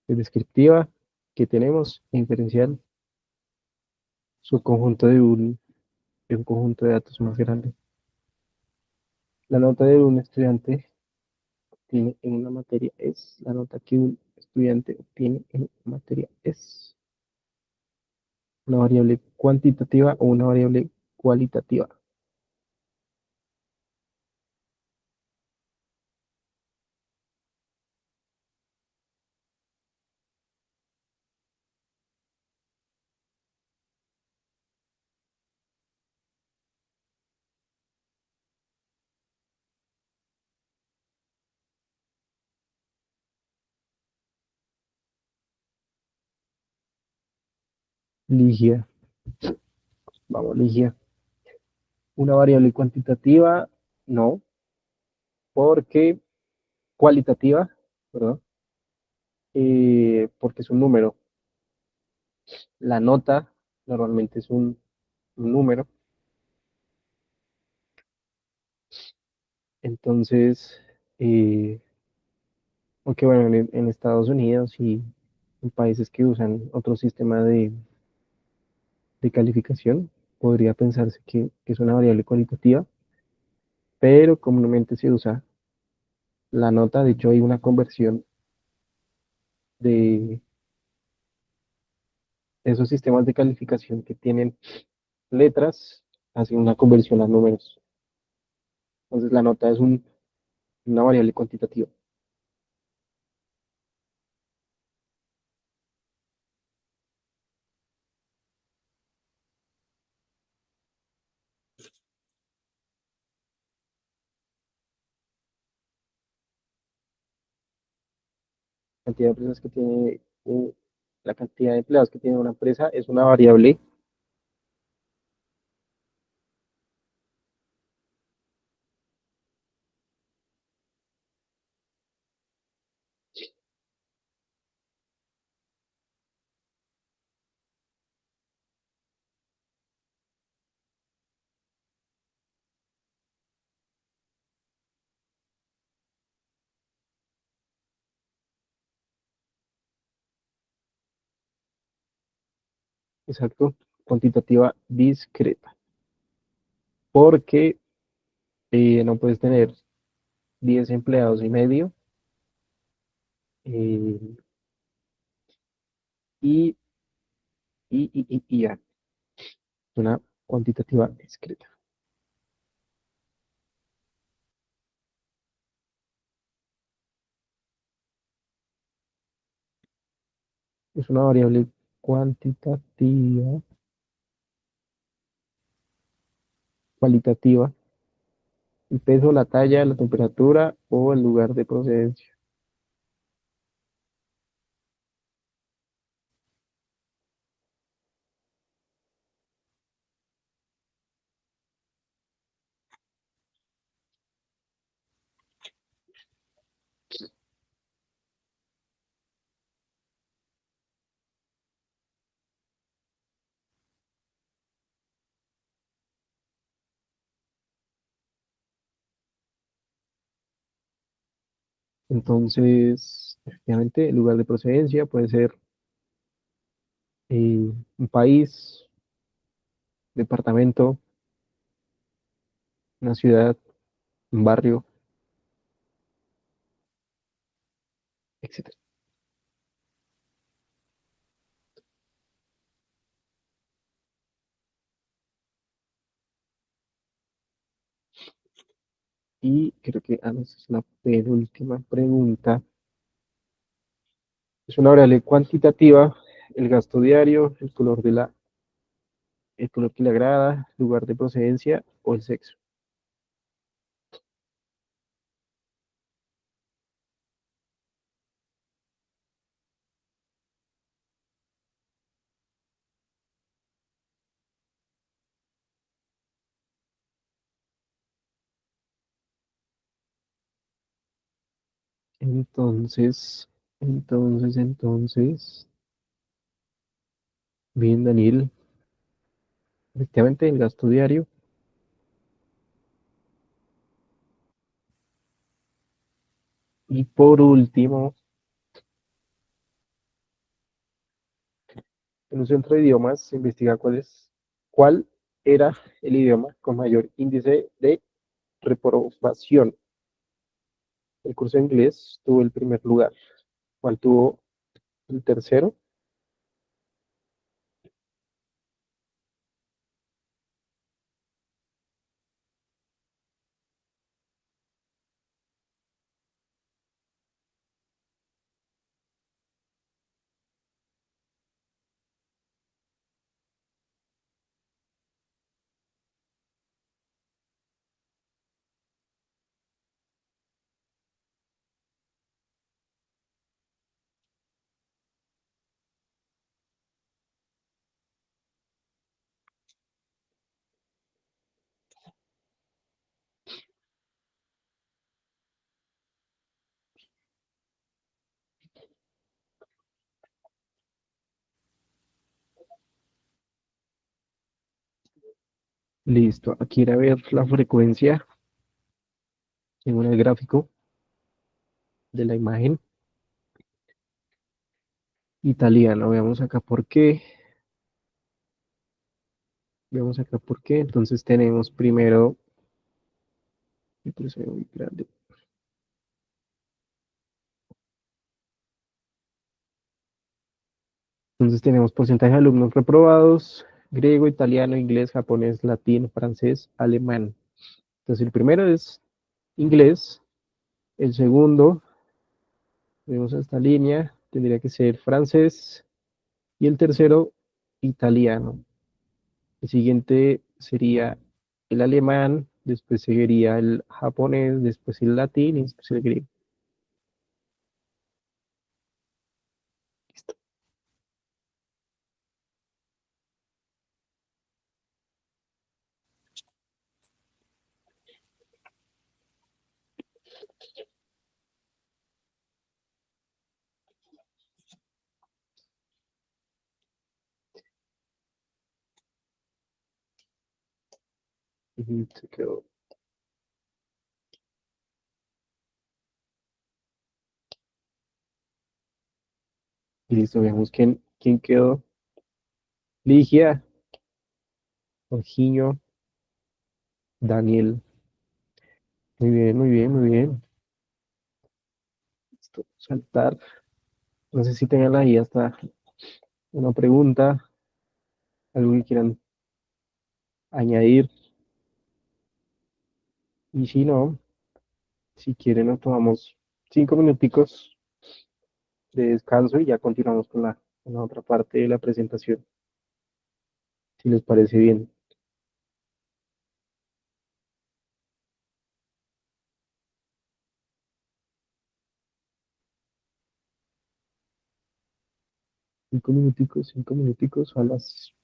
descriptiva, que tenemos, inferencial, subconjunto de un conjunto de datos más grande. La nota de un estudiante obtiene en una materia es la nota que un estudiante obtiene en una materia es una variable cuantitativa o una variable cualitativa. Ligia, vamos, Ligia. Una variable cuantitativa, no, porque cualitativa, perdón, porque es un número. La nota normalmente es un número. Entonces, eh, aunque bueno, en Estados Unidos y en países que usan otro sistema de calificación, podría pensarse que es una variable cualitativa, pero comúnmente se usa la nota. De hecho, hay una conversión de esos sistemas de calificación que tienen letras, hacen una conversión a números. Entonces, la nota es una variable cuantitativa. La cantidad de empresas que tiene, la cantidad de empleados que tiene una empresa es una variable. Exacto, cuantitativa discreta, porque no puedes tener 10 empleados y medio, eh, y, y ya, una cuantitativa discreta. Es una variable cuantitativa, cualitativa, el peso, la talla, la temperatura o el lugar de procedencia. Entonces, efectivamente, el lugar de procedencia puede ser un país, departamento, una ciudad, un barrio, etcétera. Y creo que esa es la penúltima pregunta. Es una variable cuantitativa, el gasto diario, el color que le agrada, lugar de procedencia o el sexo. Entonces, entonces, bien, Daniel, efectivamente el gasto diario. Y por último, en un centro de idiomas se investiga cuál era el idioma con mayor índice de reprobación. El curso de inglés tuvo el primer lugar. ¿Cuál tuvo el tercero? Listo, aquí ir a ver la frecuencia según el gráfico de la imagen. Italiano, veamos acá por qué. Veamos acá por qué. Entonces tenemos primero, esto se ve muy grande. Entonces tenemos porcentaje de alumnos reprobados, griego, italiano, inglés, japonés, latín, francés, alemán. Entonces el primero es inglés, el segundo, vemos esta línea, tendría que ser francés y el tercero, italiano. El siguiente sería el alemán, después seguiría el japonés, después el latín y después el griego. Listo. Ujú, se quedó. Listo, veamos quién quedó. Ligia, Jorginho, Daniel. Muy bien, muy bien, muy bien. Listo, saltar. No sé si tengan ahí hasta una pregunta, algo que quieran añadir. Y si no, si quieren, nos tomamos 5 minuticos de descanso y ya continuamos con la otra parte de la presentación, si les parece bien. 5 minuticos a las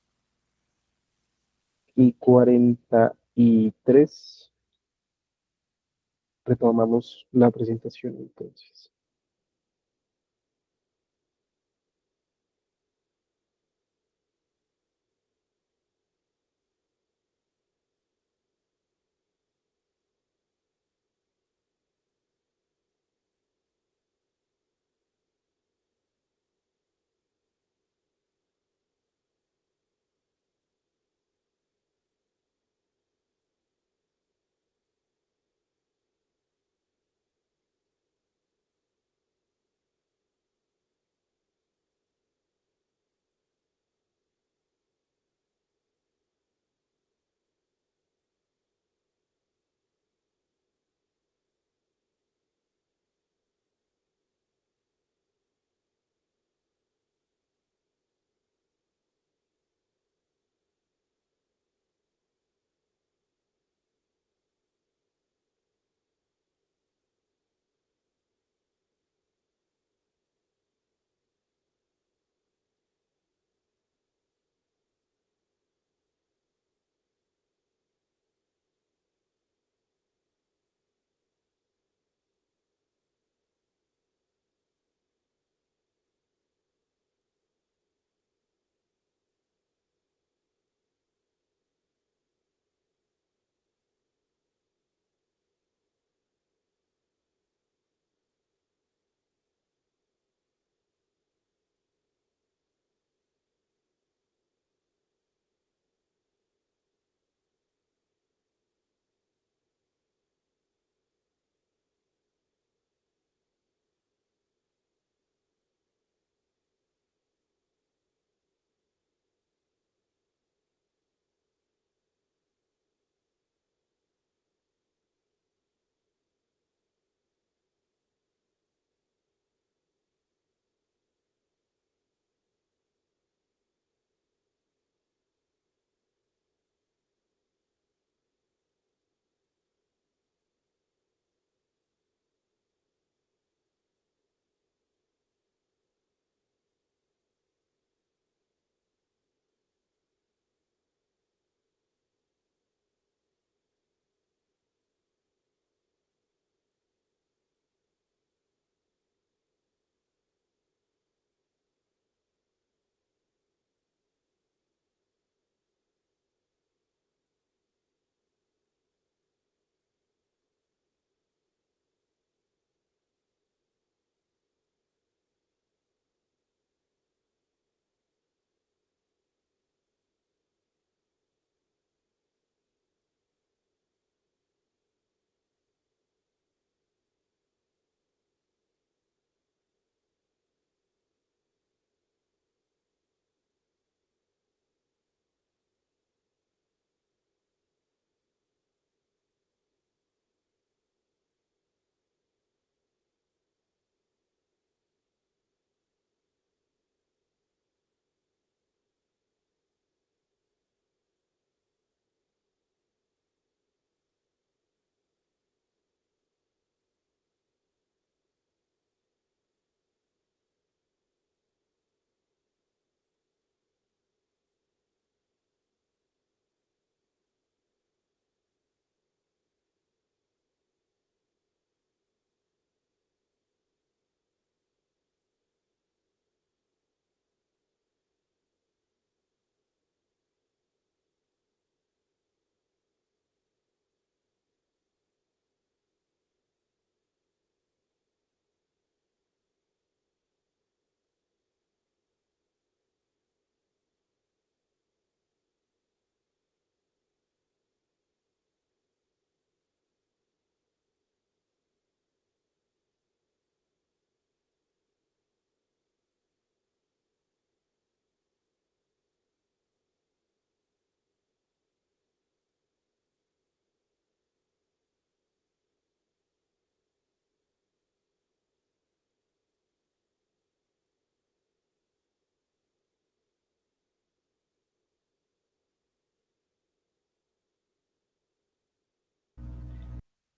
y 43. Retomamos la presentación entonces.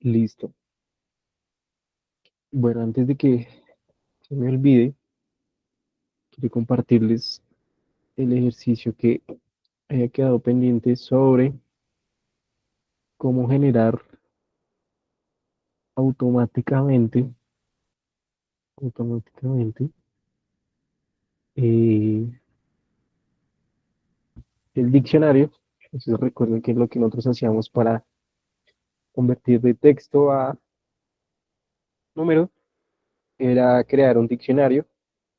Listo. Bueno, antes de que se me olvide, quiero compartirles el ejercicio que haya quedado pendiente sobre cómo generar automáticamente, automáticamente eh, el diccionario. Entonces recuerden que es lo que nosotros hacíamos para convertir de texto a número, era crear un diccionario,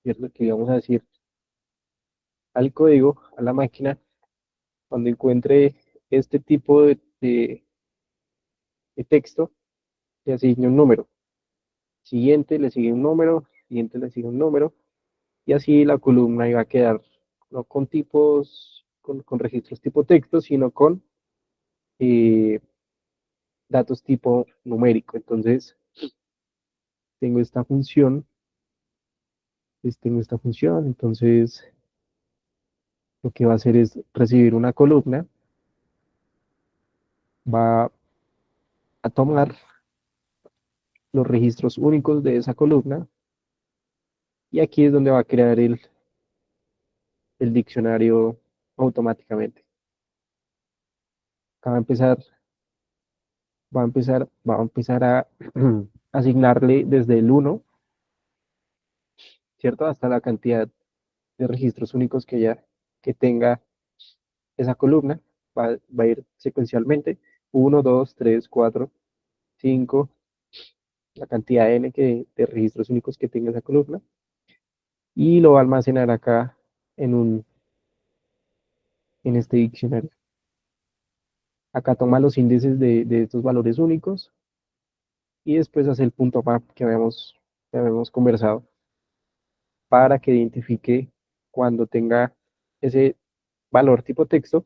¿cierto? Que íbamos a decir al código, a la máquina, cuando encuentre este tipo de texto, le asigne un número. Siguiente le sigue un número, siguiente le sigue un número, y así la columna iba a quedar no con tipos, con registros tipo texto, sino con eh, datos tipo numérico. Entonces, tengo esta función, entonces lo que va a hacer es recibir una columna, va a tomar los registros únicos de esa columna, y aquí es donde va a crear el diccionario automáticamente. Acá va a empezar a asignarle desde el uno, ¿cierto? Hasta la cantidad de registros únicos que tenga esa columna. Va a ir secuencialmente: uno, 2, 3, 4, 5, la cantidad n de registros únicos que tenga esa columna, y lo va a almacenar acá en este diccionario. Acá toma los índices de estos valores únicos y después hace el punto map que habíamos conversado para que identifique cuando tenga ese valor tipo texto,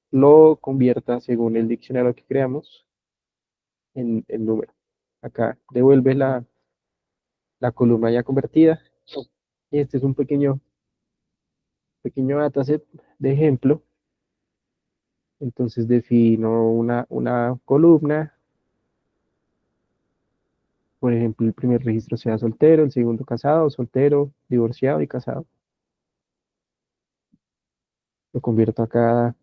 lo convierta según el diccionario que creamos en el número. Acá devuelve la columna ya convertida. Y este es un pequeño dataset de ejemplo. Entonces defino una columna. Por ejemplo, el primer registro sea soltero, el segundo casado, soltero, divorciado y casado. Lo convierto acá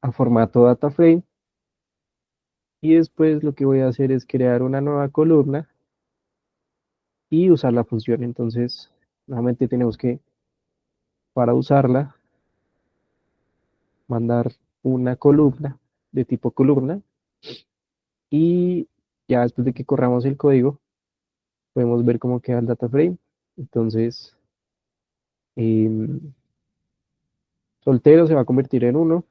a formato data frame, y después lo que voy a hacer es crear una nueva columna y usar la función. Entonces, nuevamente tenemos que, para usarla, mandar una columna de tipo columna, y ya después de que corramos el código, podemos ver cómo queda el data frame. Entonces, em, soltero se va a convertir en uno,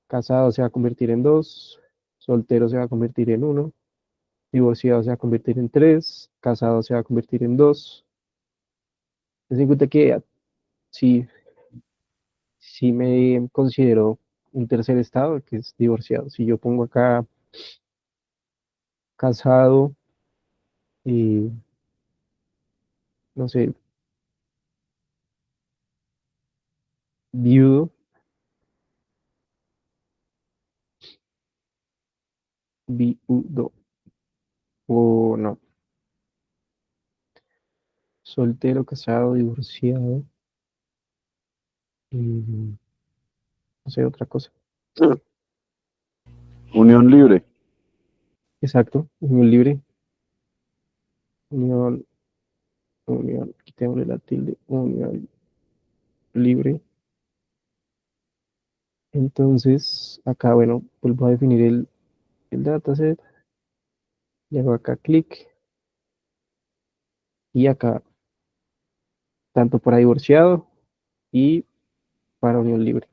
casado se va a convertir en 2, soltero se va a convertir en uno, divorciado se va a convertir en 3, casado se va a convertir en 2. Ten en cuenta que sí, sí me considero un tercer estado, que es divorciado. Si yo pongo acá casado, y no sé, viudo, viudo, o no, soltero, casado, divorciado, y no sé, otra cosa. Unión libre. Exacto, unión libre, unión, quitémosle la tilde, unión libre. Entonces, acá, bueno, vuelvo a definir el dataset, le hago acá clic, y acá, tanto para divorciado y para unión libre.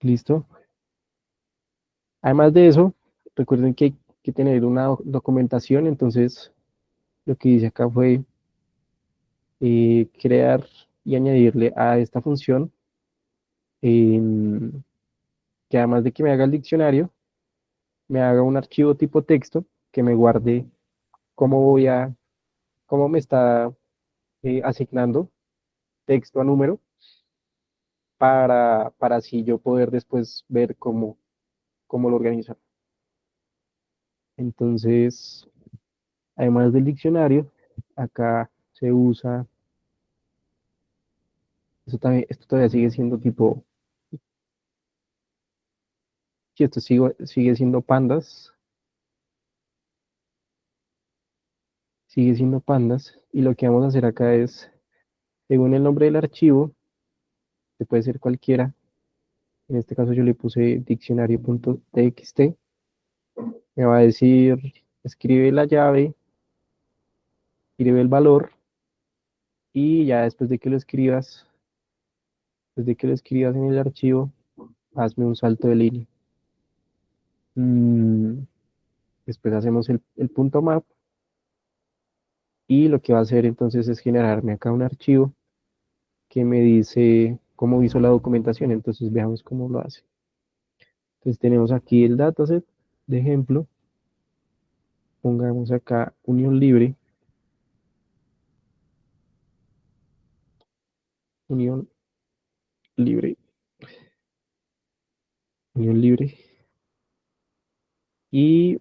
¿Listo? Además de eso, recuerden que hay que tener una documentación. Entonces, lo que hice acá fue crear y añadirle a esta función, em, que además de que me haga el diccionario, me haga un archivo tipo texto que me guarde cómo cómo me está asignando texto a número, para así yo poder después ver cómo lo organizar. Entonces, además del diccionario, acá se usa, esto todavía sigue siendo tipo, si esto sigue siendo pandas, sigue siendo pandas, y lo que vamos a hacer acá es, según el nombre del archivo, que puede ser cualquiera, en este caso yo le puse diccionario.txt, me va a decir, escribe la llave, escribe el valor, y ya después de que lo escribas en el archivo, hazme un salto de línea. Mm, Después hacemos el punto map y lo que va a hacer entonces es generarme acá un archivo que me dice cómo hizo la documentación. Entonces veamos cómo lo hace. Entonces tenemos aquí el dataset de ejemplo. Pongamos acá unión libre, unión libre. Y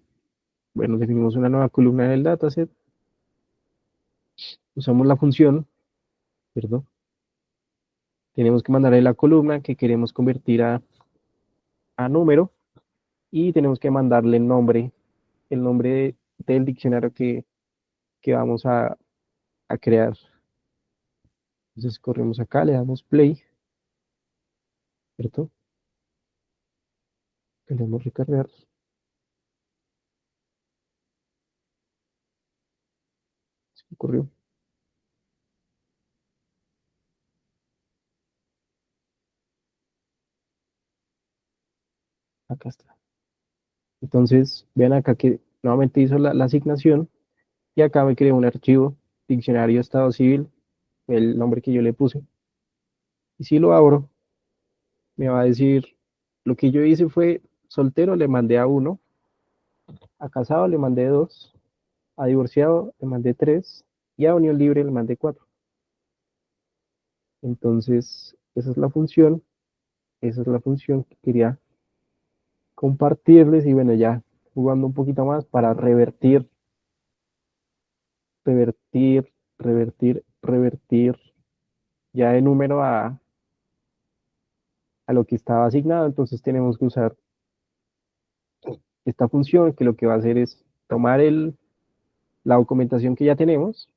bueno, definimos una nueva columna en el dataset. Usamos la función, perdón. Tenemos que mandarle la columna que queremos convertir a número y tenemos que mandarle el nombre del diccionario que vamos a crear. Entonces corremos acá, le damos play, ¿cierto? Le damos recargar. Se me ocurrió. Acá está. Entonces, vean acá que nuevamente hizo la asignación y acá me creó un archivo, diccionario estado civil, el nombre que yo le puse. Y si lo abro, me va a decir, lo que yo hice fue soltero, le mandé a uno, a casado le mandé dos, a divorciado le mandé tres y a unión libre le mandé cuatro. Entonces, esa es la función que quería compartirles y bueno, ya jugando un poquito más para revertir, revertir ya de número a lo que estaba asignado. Entonces tenemos que usar esta función que lo que va a hacer es tomar la documentación que ya tenemos,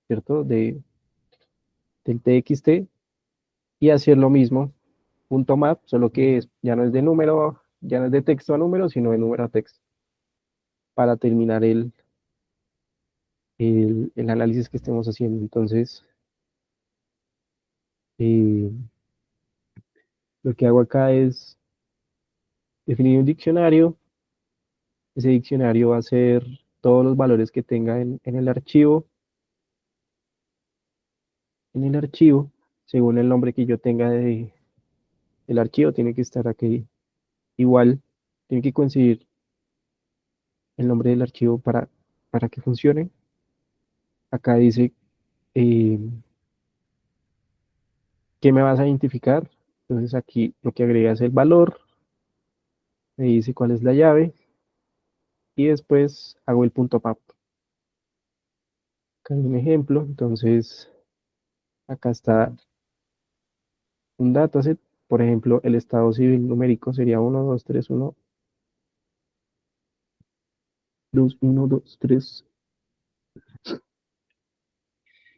¿cierto? Del TXT y hacer lo mismo, punto map, solo que ya no es de número, ya no es de texto a número, sino de número a texto, para terminar el análisis que estemos haciendo. Entonces, eh, lo que hago acá es definir un diccionario. Ese diccionario va a ser todos los valores que tenga en el archivo, según el nombre que yo tenga del archivo, tiene que estar aquí igual, tiene que coincidir el nombre del archivo para que funcione. Acá dice, eh, ¿qué me vas a identificar? Entonces aquí lo que agrega es el valor, me dice cuál es la llave y después hago el punto map. Acá hay un ejemplo, entonces acá está un dataset, por ejemplo, el estado civil numérico sería 1, 2, 3, 1, 2, 1, 2, 3.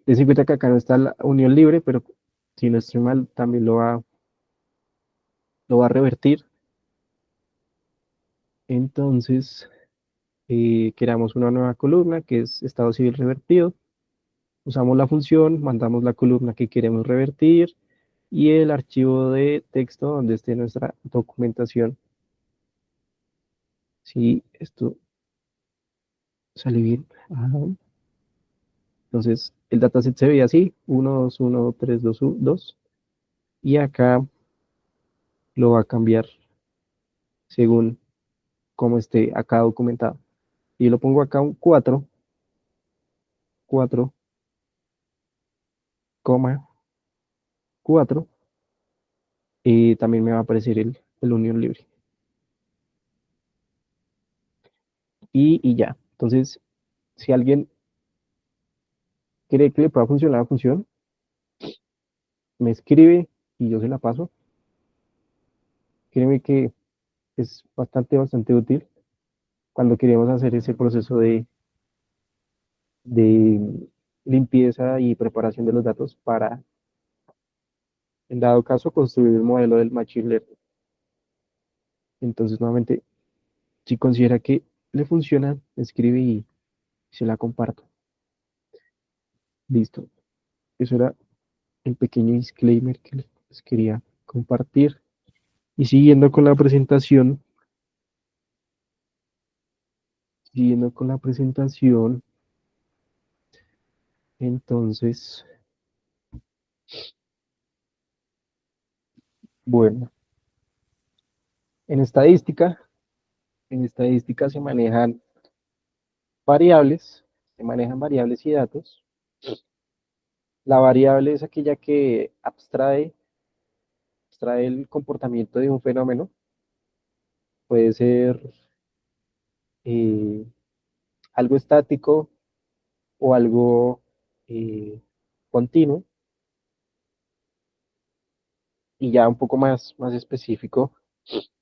Ten en cuenta que acá no está la unión libre, pero si no estoy mal, también lo va a revertir. Entonces, creamos una nueva columna que es estado civil revertido. Usamos la función, mandamos la columna que queremos revertir y el archivo de texto donde esté nuestra documentación. Si esto sale bien. Ajá. Entonces, el dataset se ve así, 1, 2, 1, 3, 2, 2. Y acá lo va a cambiar según cómo esté acá documentado. Y lo pongo acá un 4, 4, 4. también me va a aparecer el unión libre. Y ya. Entonces, si alguien cree que le pueda funcionar la función, me escribe y yo se la paso. Créeme que es bastante útil cuando queremos hacer ese proceso de limpieza y preparación de los datos para, en dado caso, construir el modelo del Machine Learning. Entonces, nuevamente, si considera que le funciona, me escribe y se la comparto. Listo. Eso era el pequeño disclaimer que les quería compartir. Y siguiendo con la presentación, entonces, bueno, en estadística, en estadística se manejan variables y datos. La variable es aquella que abstrae el comportamiento de un fenómeno. Puede ser eh, algo estático o algo eh, continuo. Y ya un poco más específico,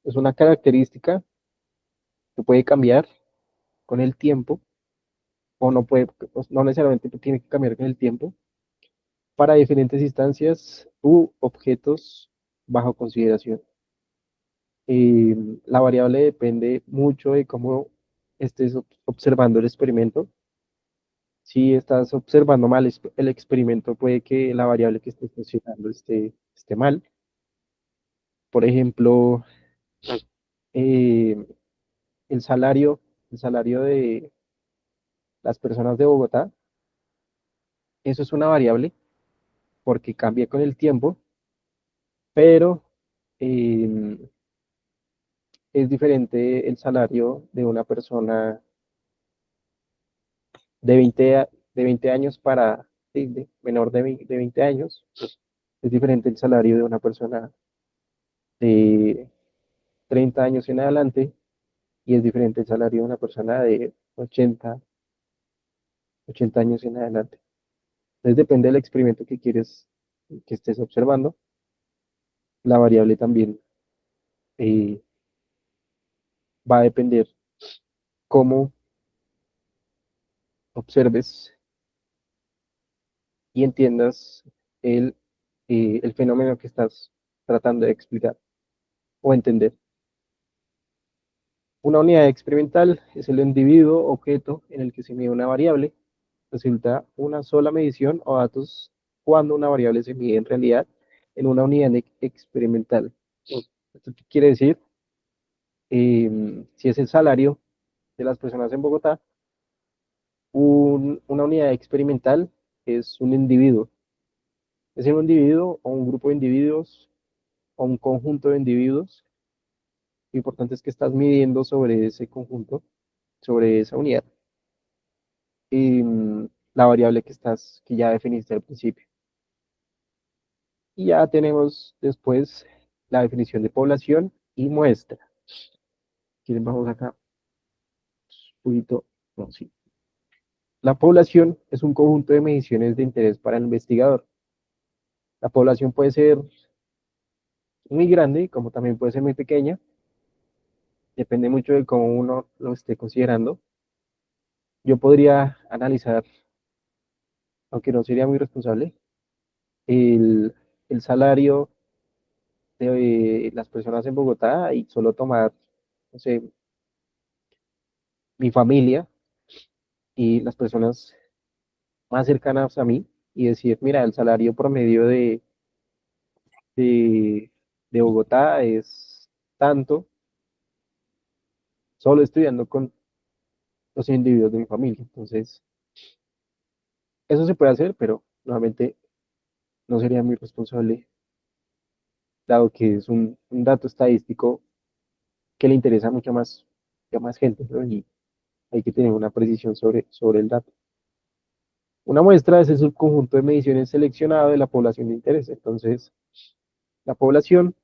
es una característica que puede cambiar con el tiempo, o no puede, pues, no necesariamente tiene que cambiar con el tiempo, para diferentes instancias u objetos bajo consideración. La variable depende mucho de cómo estés observando el experimento. Si estás observando mal el experimento, puede que la variable que estés funcionando esté mal. Por ejemplo, eh, el salario, el salario de las personas de Bogotá, eso es una variable porque cambia con el tiempo, pero eh, es diferente el salario de una persona de 20 años para, sí, menor de 20 años. Es diferente el salario de una persona de 30 años en adelante y es diferente el salario de una persona de 80 años en adelante. Entonces depende del experimento que quieres que estés observando. La variable también eh, va a depender cómo observes y entiendas el, el fenómeno que estás tratando de explicar o entender. Una unidad experimental es el individuo objeto en el que se mide una variable. Resulta una sola medición o datos cuando una variable se mide en realidad en una unidad experimental. ¿Esto qué quiere decir? Si es el salario de las personas en Bogotá, una unidad experimental es un individuo. Es un individuo o un grupo de individuos o un conjunto de individuos. Lo importante es que estás midiendo sobre ese conjunto, sobre esa unidad, la variable que ya definiste al principio. Y ya tenemos después la definición de población y muestra. ¿Quieren? Vamos acá un poquito. No, sí. La población es un conjunto de mediciones de interés para el investigador. La población puede ser muy grande, como también puede ser muy pequeña. Depende mucho de cómo uno lo esté considerando. Yo podría analizar, aunque no sería muy responsable, el, el salario de las personas en Bogotá y solo tomar, no sé, mi familia y las personas más cercanas a mí y decir, mira, el salario promedio de, de Bogotá es tanto, solo estudiando con los individuos de mi familia. Entonces, eso se puede hacer, pero nuevamente no sería muy responsable, dado que es un dato estadístico que le interesa a más gente, ¿no? Y hay que tener una precisión sobre el dato. Una muestra es el subconjunto de mediciones seleccionado de la población de interés. Entonces, la población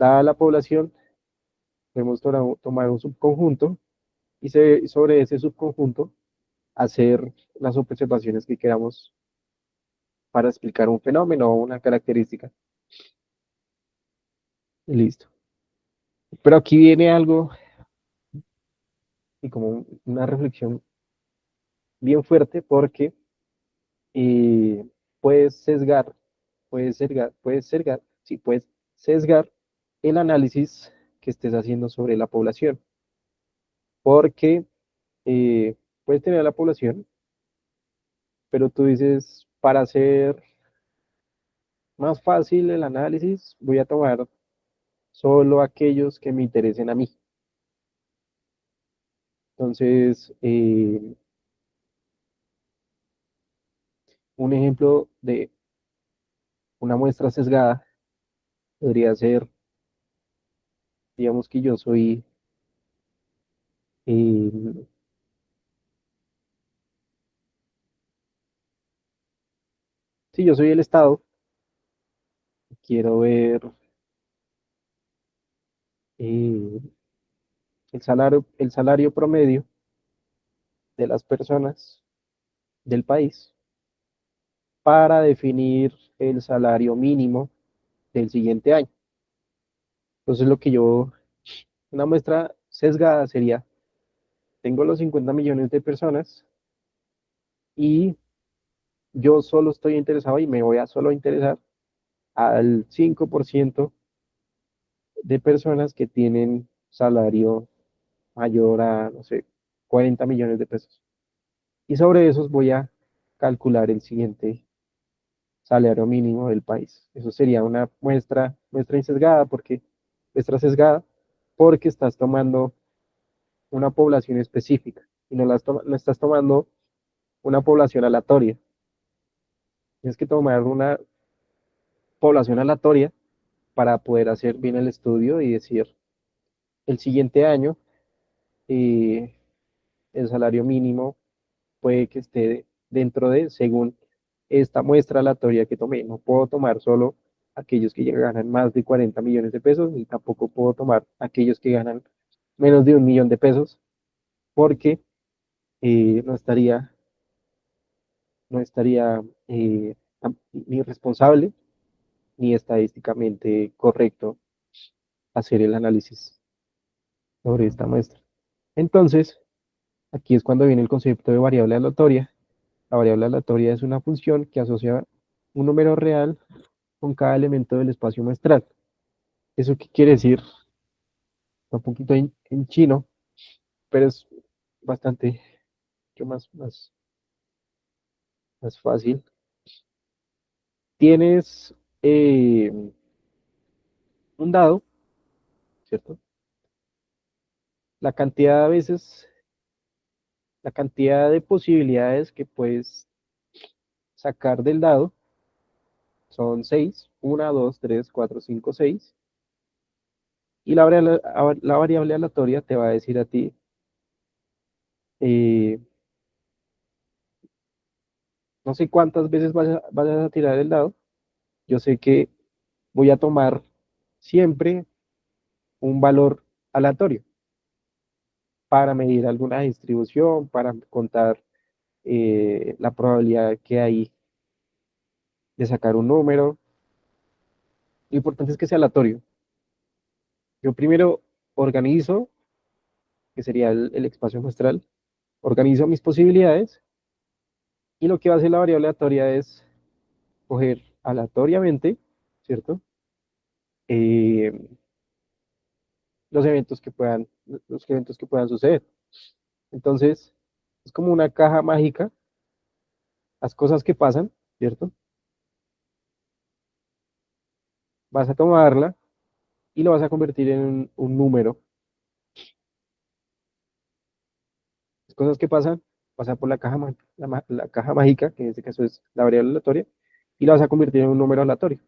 Dada la población, podemos tomar un subconjunto y sobre ese subconjunto hacer las observaciones que queramos para explicar un fenómeno o una característica. Y listo. Pero aquí viene algo y como una reflexión bien fuerte porque eh, puedes sesgar, sí, puedes sesgar el análisis que estés haciendo sobre la población, porque puedes tener a la población, pero tú dices, para hacer más fácil el análisis, voy a tomar solo aquellos que me interesen a mí. Entonces, un ejemplo de una muestra sesgada podría ser, digamos que yo soy, eh, si yo soy el Estado, quiero ver eh, el salario promedio de las personas del país para definir el salario mínimo del siguiente año. Entonces, una muestra sesgada sería, tengo los 50 millones de personas y yo solo estoy interesado y me voy a solo interesar al 5% de personas que tienen salario mayor a, no sé, 40 millones de pesos. Y sobre esos voy a calcular el siguiente salario mínimo del país. Eso sería una muestra sesgada porque estás tomando una población específica y no estás tomando una población aleatoria. Tienes que tomar una población aleatoria para poder hacer bien el estudio y decir, el siguiente año eh, el salario mínimo puede que esté dentro de, según esta muestra aleatoria que tomé. No puedo tomar solo aquellos que ya ganan más de 40 millones de pesos, ni tampoco puedo tomar aquellos que ganan menos de 1 millón de pesos, porque no estaría no estaría ni responsable ni estadísticamente correcto hacer el análisis sobre esta muestra. Entonces, aquí es cuando viene el concepto de variable aleatoria. La variable aleatoria es una función que asocia un número real con cada elemento del espacio muestral. ¿Eso qué quiere decir? Un poquito en chino, pero es bastante mucho más fácil. Tienes un dado, ¿cierto? La cantidad de veces, la cantidad de posibilidades que puedes sacar del dado son 6, 1, 2, 3, 4, 5, 6. Y la variable aleatoria te va a decir a ti, eh, no sé cuántas veces vayas a tirar el dado, yo sé que voy a tomar siempre un valor aleatorio para medir alguna distribución, para contar la probabilidad que hay de sacar un número. Lo importante es que sea aleatorio. Yo primero organizo, que sería el espacio muestral, organizo mis posibilidades y lo que va a hacer la variable aleatoria es coger aleatoriamente, ¿cierto? Eh, los eventos que puedan suceder. Entonces, es como una caja mágica, las cosas que pasan, ¿cierto? Vas a tomarla y lo vas a convertir en un número. Las cosas que pasan, pasar por la caja mágica, que en este caso es la variable aleatoria, y la vas a convertir en un número aleatorio.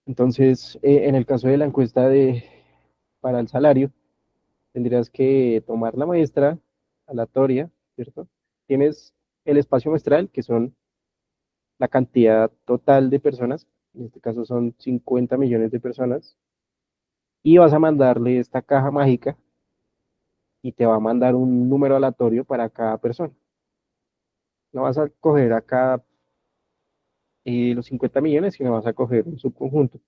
Entonces, en el caso de la encuesta para el salario, tendrías que tomar la muestra aleatoria, ¿cierto? Tienes el espacio muestral, que son la cantidad total de personas, en este caso son 50 millones de personas, y vas a mandarle esta caja mágica y te va a mandar un número aleatorio para cada persona. No vas a coger a cada los 50 millones, sino vas a coger un subconjunto.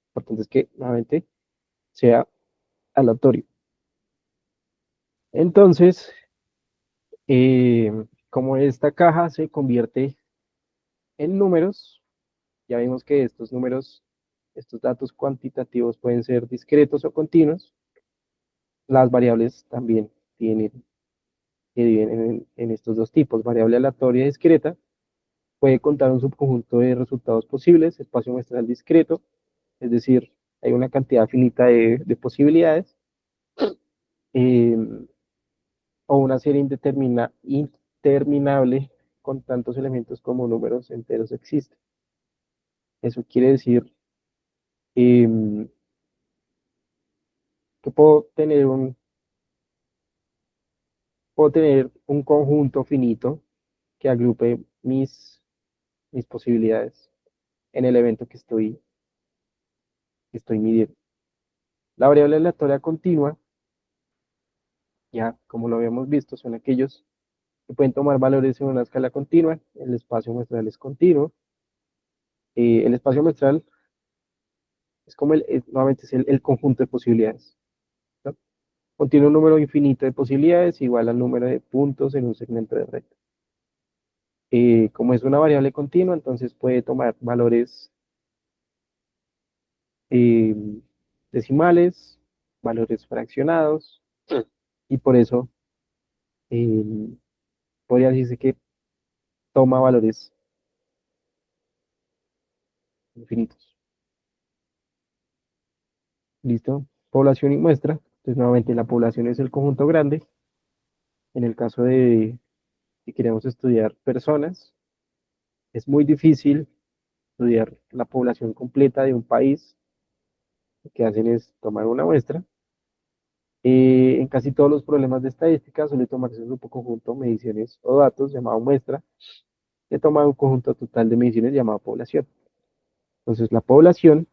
Importante es que nuevamente sea aleatorio. Entonces, eh, como esta caja se convierte en números, ya vimos que estos números, estos datos cuantitativos pueden ser discretos o continuos. Las variables también tienen, se dividen en estos dos tipos. Variable aleatoria y discreta puede contar un subconjunto de resultados posibles, espacio muestral discreto, es decir, hay una cantidad finita de posibilidades, eh, o una serie interminable con tantos elementos como números enteros existen. Eso quiere decir eh, que puedo tener un conjunto finito que agrupe mis posibilidades en el evento que estoy midiendo. La variable aleatoria continua, ya como lo habíamos visto, son aquellos que pueden tomar valores en una escala continua. El espacio muestral es continuo. El espacio muestral es como nuevamente es el conjunto de posibilidades, ¿no? Contiene un número infinito de posibilidades igual al número de puntos en un segmento de red. Como es una variable continua, entonces puede tomar valores eh, decimales, valores fraccionados, y por eso eh, podría decirse que toma valores infinitos. ¿Listo? Población y muestra. Entonces, nuevamente, la población es el conjunto grande. En el caso de si queremos estudiar personas, es muy difícil estudiar la población completa de un país. Lo que hacen es tomar una muestra. En casi todos los problemas de estadística suele tomarse un grupo conjunto, mediciones o datos llamado muestra, se toma un conjunto total de mediciones llamado población. Entonces, la población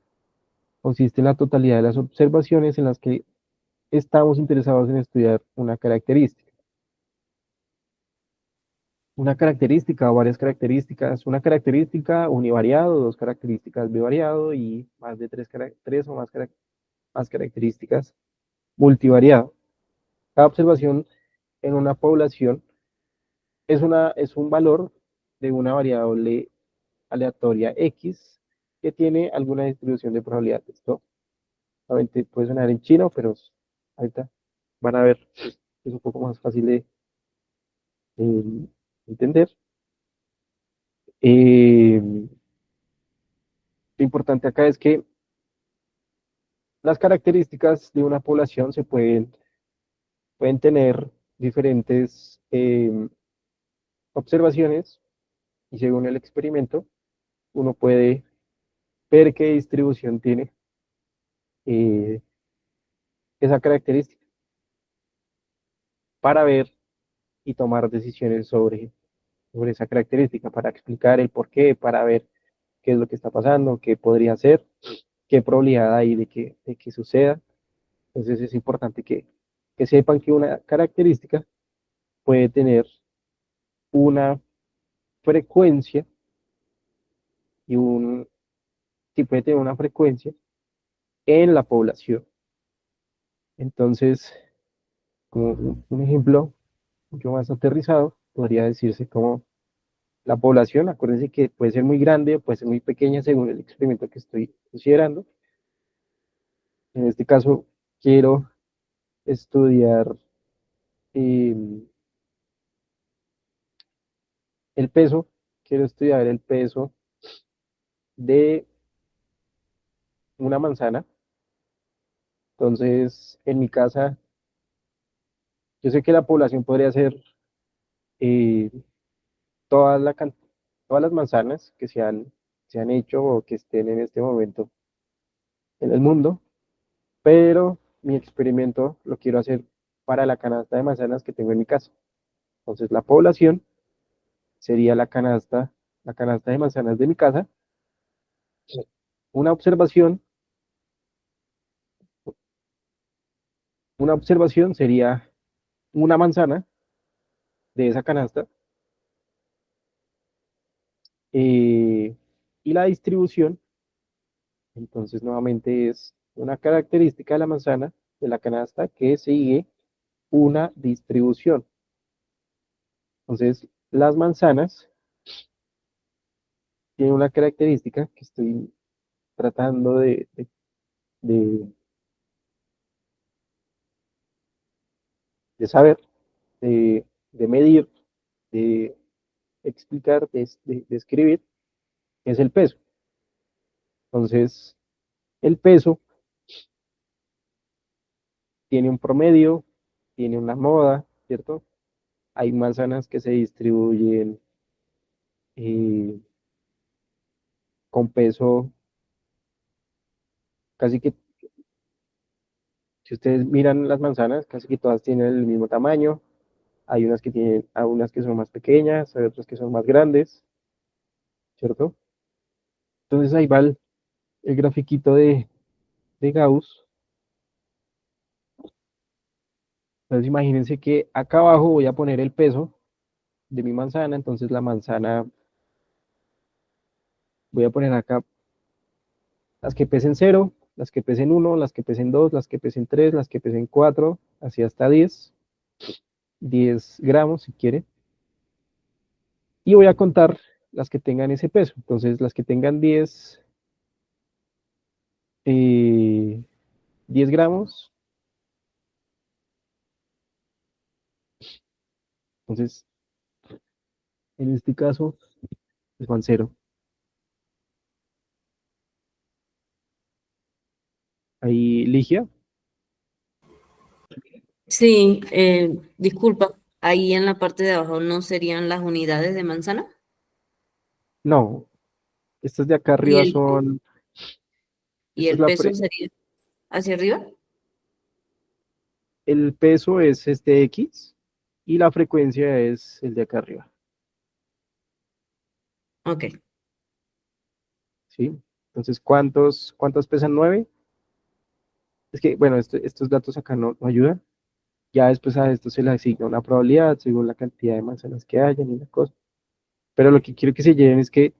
consiste en la totalidad de las observaciones en las que estamos interesados en estudiar una característica. Una característica o varias características, una característica univariado, dos características bivariado y más de tres o más características multivariado. Cada observación en una población es un valor de una variable aleatoria X que tiene alguna distribución de probabilidad. Esto obviamente puede sonar en chino, pero ahorita van a ver, es un poco más fácil de entender. Eh, lo importante acá es que las características de una población pueden tener diferentes observaciones, y según el experimento uno puede ver qué distribución tiene eh, esa característica para ver y tomar decisiones sobre esa característica, para explicar el por qué, para ver qué es lo que está pasando, qué podría ser, qué probabilidad hay de que suceda. Entonces es importante que sepan que una característica puede tener una frecuencia y sí puede tener una frecuencia en la población. Entonces, como un ejemplo mucho más aterrizado, podría decirse como la población, acuérdense que puede ser muy grande o puede ser muy pequeña según el experimento que estoy considerando. En este caso, quiero estudiar eh, el peso, quiero estudiar el peso de una manzana. Entonces, en mi casa, yo sé que la población podría ser eh, todas, todas las manzanas que se han hecho o que estén en este momento en el mundo, pero mi experimento lo quiero hacer para la canasta de manzanas que tengo en mi casa. Entonces, la población sería la canasta de manzanas de mi casa, Una observación, una observación sería una manzana de esa canasta y la distribución, entonces nuevamente es una característica de la manzana, de la canasta, que sigue una distribución. Entonces, las manzanas tienen una característica que estoy tratando de- de saber, de medir, de explicar, de escribir, es el peso. Entonces, el peso tiene un promedio, tiene una moda, ¿cierto? Hay manzanas que se distribuyen eh, con peso casi que, si ustedes miran las manzanas, casi que todas tienen el mismo tamaño. Hay unas que tienen, hay unas que son más pequeñas, hay otras que son más grandes, ¿cierto? Entonces ahí va el grafiquito de Gauss. Entonces imagínense que acá abajo voy a poner el peso de mi manzana, entonces la manzana, voy a poner acá las que pesen cero, las que pesen uno, las que pesen 2, las que pesen 3, las que pesen 4, así hasta 10 gramos si quiere. Y voy a contar las que tengan ese peso. Entonces las que tengan 10, 10 gramos, entonces en este caso pues van cero. Ahí Ligia, Sí, disculpa, ahí en la parte de abajo no serían las unidades de manzana. no, estas de acá ¿Y arriba son, y esta es el la peso sería hacia arriba? el peso es este X y la frecuencia es el de acá arriba, Ok. ¿sí? Entonces, ¿cuántos pesan 9? Es que, bueno, estos datos acá no ayudan. Ya después a esto se le asigna una probabilidad según la cantidad de manzanas que hayan y la cosa. Pero lo que quiero que se lleven es que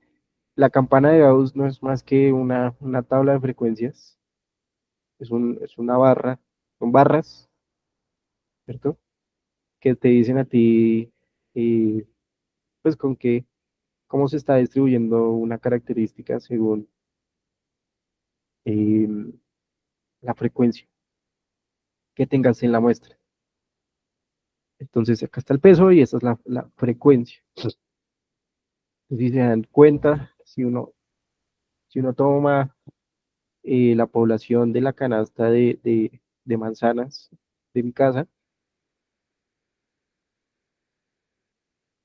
la campana de Gauss no es más que una tabla de frecuencias, es una barra, son barras, ¿cierto? Que te dicen a ti, eh, pues con qué, cómo se está distribuyendo una característica según eh, la frecuencia que tengas en la muestra. Entonces acá está el peso y esta es la frecuencia. Entonces, si se dan cuenta, si uno toma la población de la canasta de manzanas de mi casa,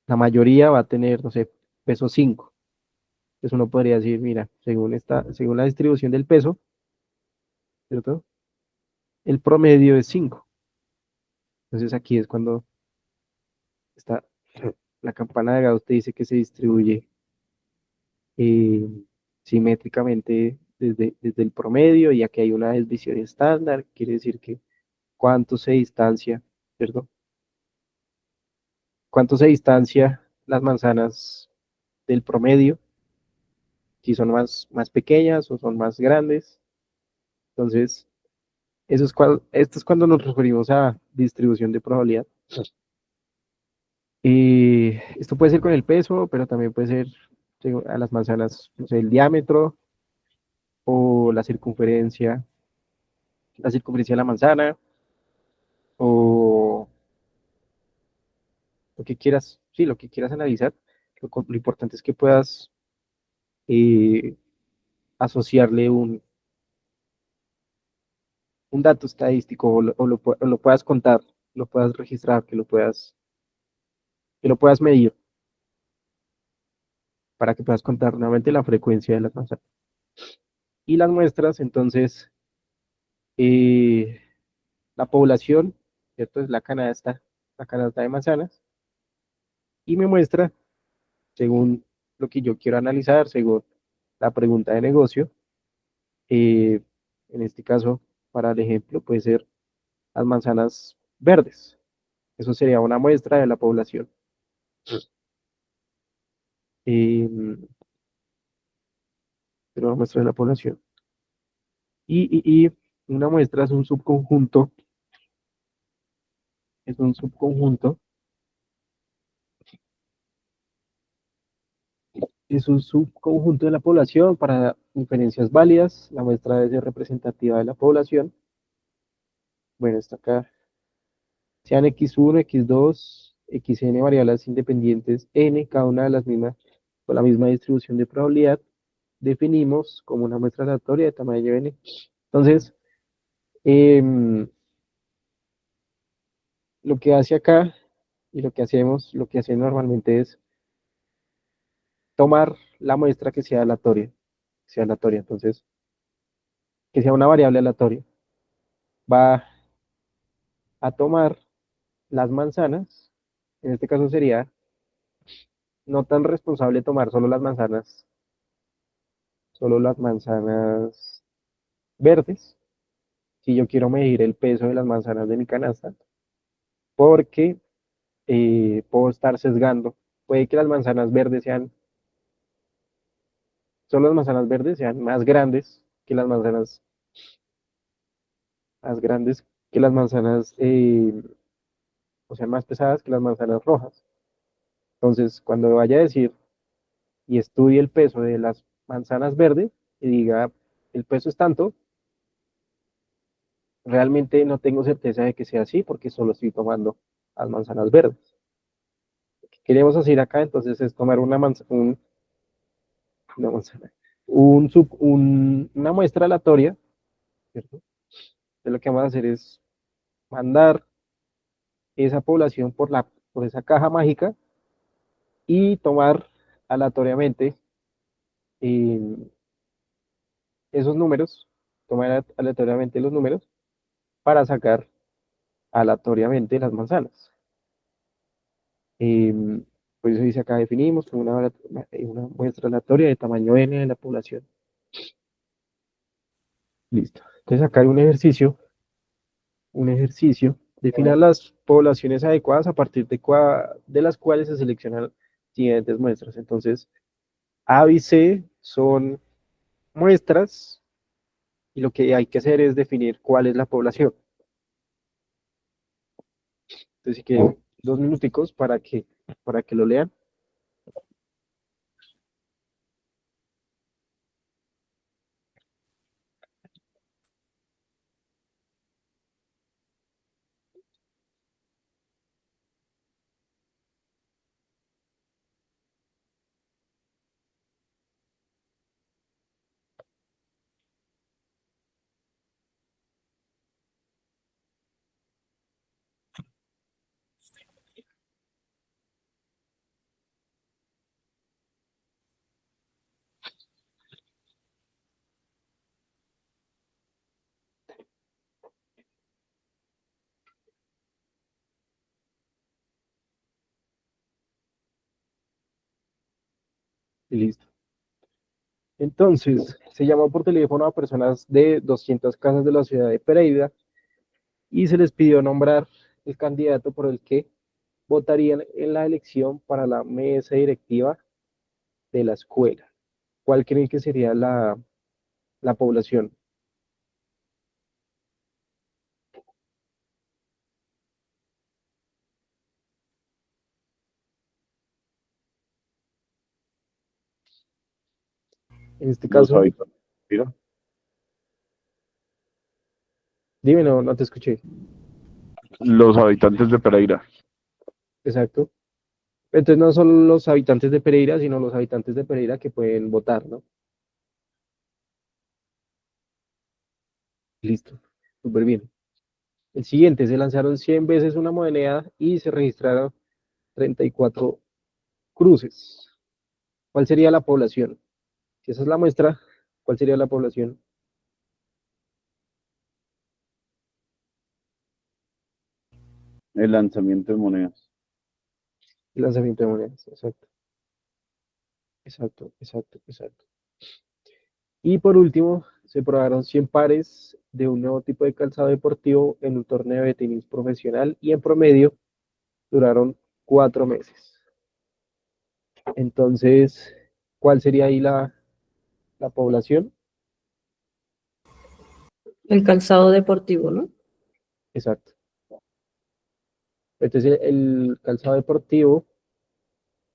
la mayoría va a tener, no sé, peso 5. Entonces uno podría decir, mira, según la distribución del peso, ¿cierto? El promedio es 5. Entonces aquí es cuando está la campana de Gauss te dice que se distribuye eh, simétricamente desde el promedio y aquí hay una desviación estándar, quiere decir que cuánto se distancia, ¿cierto? Cuánto se distancia las manzanas del promedio, si son más pequeñas o son más grandes. Entonces, esto es cuando nos referimos a distribución de probabilidad. Y esto puede ser con el peso, pero también puede ser a las manzanas, no sé, el diámetro o la circunferencia de la manzana o lo que quieras, sí, lo que quieras analizar. Lo importante es que puedas eh, asociarle un dato estadístico o lo puedas contar, lo puedas registrar, que lo puedas medir para que puedas contar nuevamente la frecuencia de las manzanas. Y las muestras, entonces, eh, la población, ¿cierto? Es la canasta de manzanas, y me muestra, según lo que yo quiero analizar, según la pregunta de negocio. En este caso, para el ejemplo, puede ser las manzanas verdes. Eso sería una muestra de la población. Eh, una muestra de la población. Y una muestra es un subconjunto, es un subconjunto de la población para inferencias válidas. La muestra debe ser representativa de la población. Bueno, está acá. Sean x1, x2, xn variables independientes n, cada una de las mismas, con la misma distribución de probabilidad, definimos como una muestra aleatoria de tamaño n. Entonces, lo que hace acá y lo que hacemos normalmente es tomar la muestra que sea aleatoria, entonces, que sea una variable aleatoria. Va a tomar las manzanas, en este caso sería no tan responsable tomar solo las manzanas verdes, si yo quiero medir el peso de las manzanas de mi canasta, porque puedo estar sesgando. Puede que las manzanas verdes sean, solo las manzanas verdes sean más grandes que las manzanas, más grandes que las manzanas, o sea, más pesadas que las manzanas rojas. Entonces, cuando vaya a decir y estudie el peso de las manzanas verdes y diga el peso es tanto, realmente no tengo certeza de que sea así porque solo estoy tomando las manzanas verdes. Lo que queremos hacer acá entonces es tomar una manzana, una muestra aleatoria, ¿cierto? Entonces lo que vamos a hacer es mandar esa población por esa caja mágica y tomar aleatoriamente eh, esos números, tomar aleatoriamente los números para sacar aleatoriamente las manzanas. Por eso dice acá definimos como una muestra aleatoria de tamaño n de la población. Listo. Entonces acá hay un ejercicio, definar las poblaciones adecuadas a partir de las cuales se seleccionan las siguientes muestras. Entonces, A y C son muestras y lo que hay que hacer es definir cuál es la población. Entonces, si quieren, 2 minuticos para que lo lean. Y listo. Entonces, se llamó por teléfono a personas de 200 casas de la ciudad de Pereira y se les pidió nombrar el candidato por el que votarían en la elección para la mesa directiva de la escuela. ¿Cuál creen que sería la población? En este Los caso, habitantes, mira, dime, no, no te escuché. los habitantes de Pereira. Exacto. Entonces no son los habitantes de Pereira, sino los habitantes de Pereira que pueden votar, ¿no? Listo. Súper bien. El siguiente, se lanzaron 100 veces una moneda y se registraron 34 cruces. ¿Cuál sería la población? Si esa es la muestra, ¿cuál sería la población? El lanzamiento de monedas. El lanzamiento de monedas. Exacto, exacto, exacto, exacto. Y por último, se probaron 100 pares de un nuevo tipo de calzado deportivo en un torneo de tenis profesional y en promedio duraron 4 meses. Entonces, ¿cuál sería ahí la población? El calzado deportivo, ¿no? Exacto. Entonces, el calzado deportivo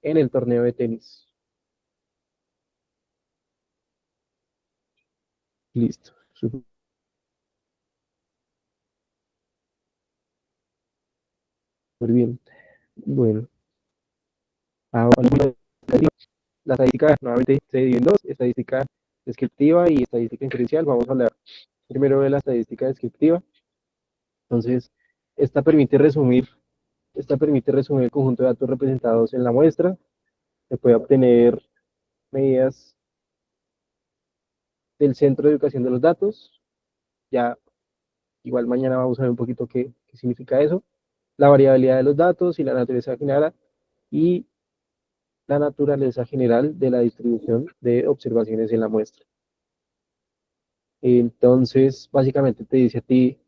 en el torneo de tenis. Listo. Súper bien. Bueno, ahora la estadística nuevamente se divide en dos, estadística descriptiva y estadística inferencial. Vamos a hablar primero de la estadística descriptiva. Entonces, esta permite resumir, esta permite resumir el conjunto de datos representados en la muestra. Se puede obtener medidas del Centro de Educación de los Datos. Ya, igual mañana vamos a ver un poquito qué significa eso. La variabilidad de los datos y la naturaleza general de la distribución de observaciones en la muestra. Entonces, básicamente te dice a ti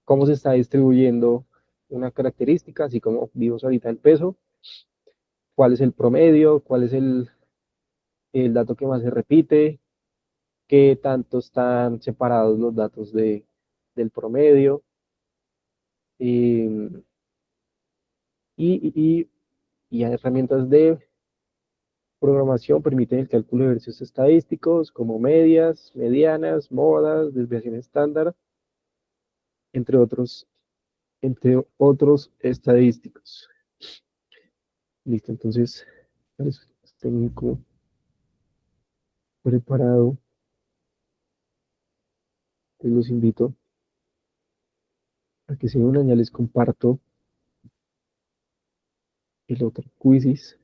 cómo se está distribuyendo una característica, así como vimos ahorita el peso, cuál es el promedio, cuál es el dato que más se repite, qué tanto están separados los datos del promedio. eh, y, y, y herramientas de programación permiten el cálculo de ejercicios estadísticos como medias, medianas, modas, desviación estándar, entre otros estadísticos. Listo, entonces, pues, tengo preparado, pues los invito a que se unan, ya les comparto el otro quizzes.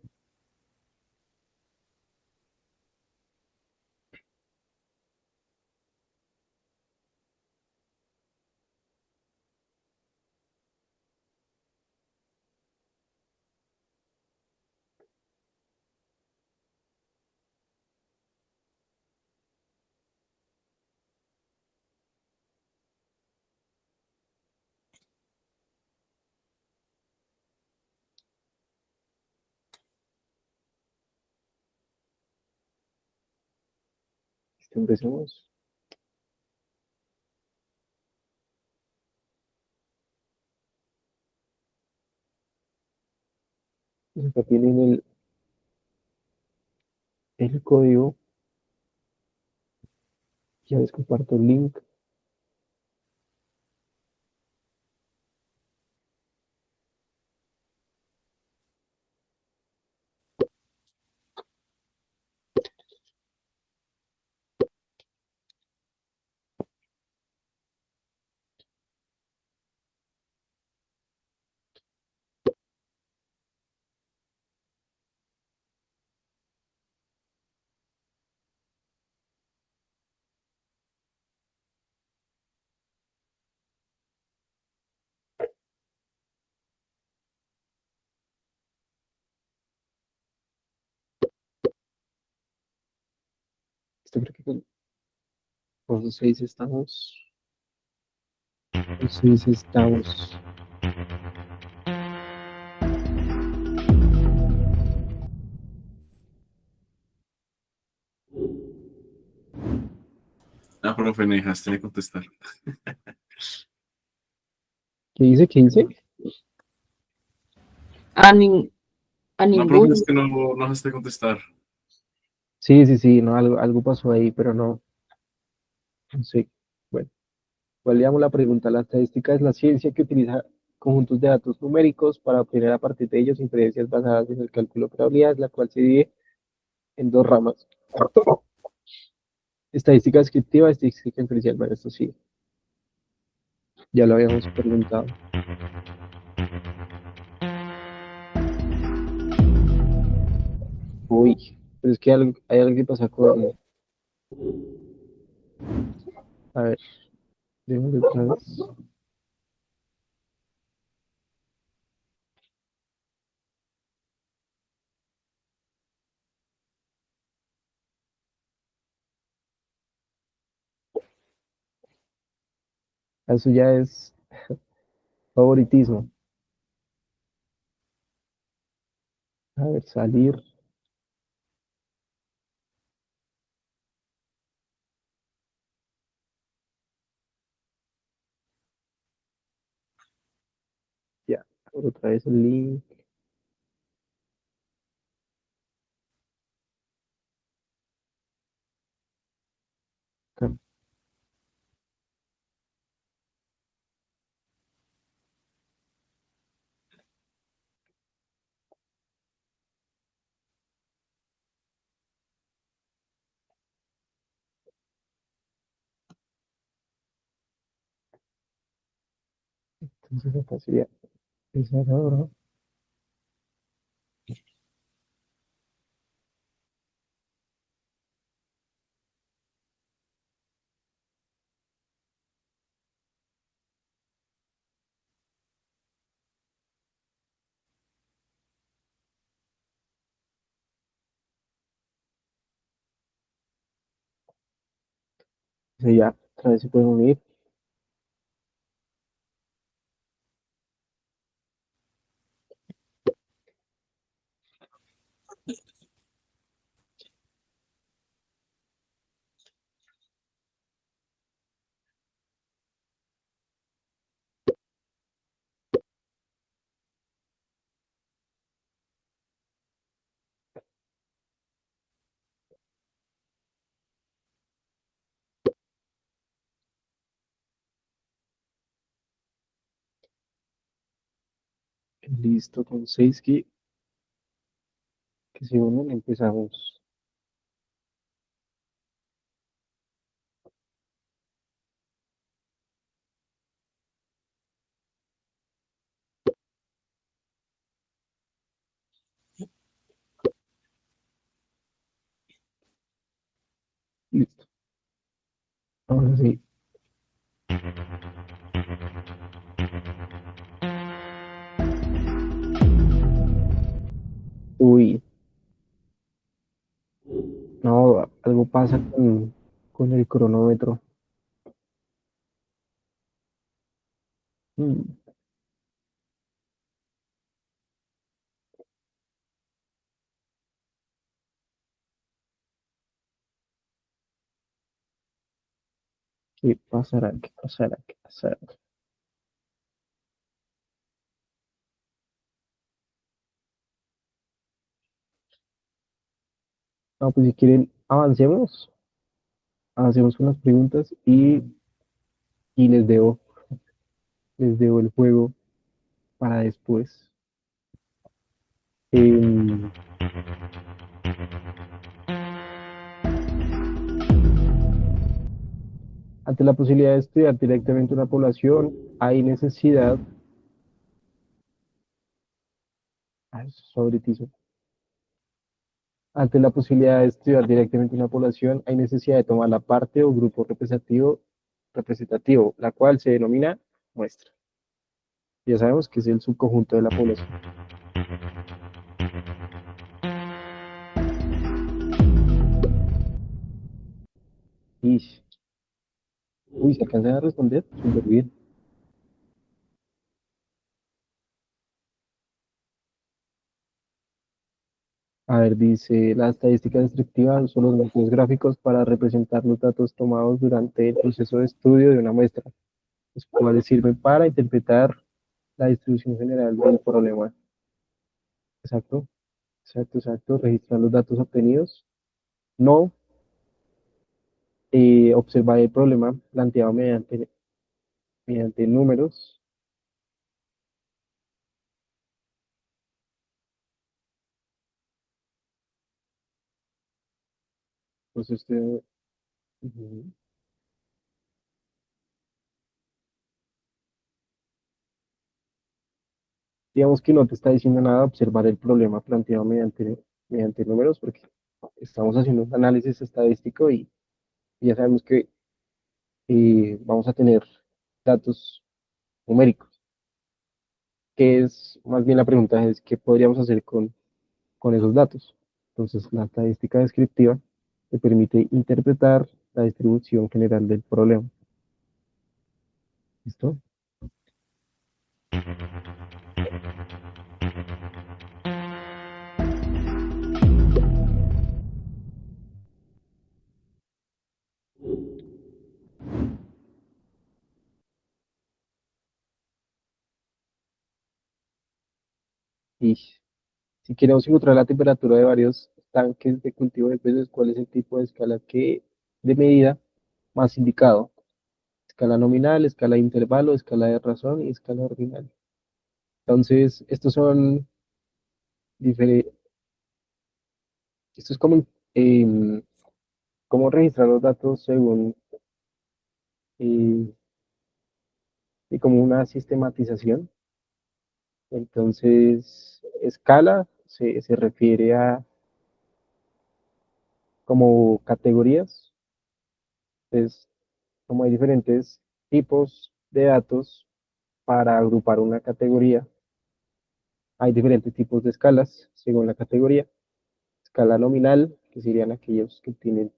Empecemos. Acá tienen el código, ya les comparto el link. Esto creo que con 6 estamos. Con 6 estamos. Ah, profe, me dejaste de contestar. ¿Qué dice? ¿Qué dice? A, nin- a No, profe, ninguno. es que no dejaste de contestar. Sí, sí, sí, no, algo pasó ahí, pero no sé. Bueno, validamos la pregunta. La estadística es la ciencia que utiliza conjuntos de datos numéricos para obtener a partir de ellos inferencias basadas en el cálculo de probabilidades, la cual se divide en dos ramas. Estadística descriptiva, estadística inferencial. Bueno, esto sí, ya lo habíamos preguntado. Uy, pero es que hay algo que pasa con... A ver, déjame otra vez. Eso ya es favoritismo. A ver, salir. Ya, otra vez el link. Acá. Entonces acá sería Isadora. Sí, ya, otra vez se pueden unir. Listo, con 6 que se unen, empezamos. Listo. Ahora sí. Uy, no, algo pasa con el cronómetro. Mm, ¿Qué pasará? ¿Qué pasará? ¿Qué pasará? No, pues si quieren, avancemos con las preguntas y les debo el juego para después. Em, ante la posibilidad de estudiar directamente una población, hay necesidad, eso es favoritismo. Ante la posibilidad de estudiar directamente una población, hay necesidad de tomar la parte o grupo representativo, la cual se denomina muestra. Ya sabemos que es el subconjunto de la población. Ish. Uy, ¿se alcanzan a responder? Súper bien. A ver, dice, la estadística descriptiva son los métodos gráficos para representar los datos tomados durante el proceso de estudio de una muestra, los cuales sirven para interpretar la distribución general del problema. Exacto, exacto, exacto. Registrar los datos obtenidos. No observar el problema planteado mediante números. Pues ujú. Digamos que no te está diciendo nada observar el problema planteado mediante números, porque estamos haciendo un análisis estadístico y ya sabemos que vamos a tener datos numéricos, que es más bien la pregunta es qué podríamos hacer con esos datos. Entonces, la estadística descriptiva te permite interpretar la distribución general del problema. ¿Listo? Y si queremos encontrar la temperatura de varios tanques de cultivo de peces, ¿cuál es el tipo de escala de medida más indicado? Escala nominal, escala de intervalo, escala de razón y escala ordinal. Entonces, estos son diferentes. Esto es como, cómo registrar los datos según eh, y como una sistematización. Entonces, escala se refiere a como categorías. Entonces, como hay diferentes tipos de datos para agrupar una categoría, hay diferentes tipos de escalas según la categoría. Escala nominal, que serían aquellos que tienen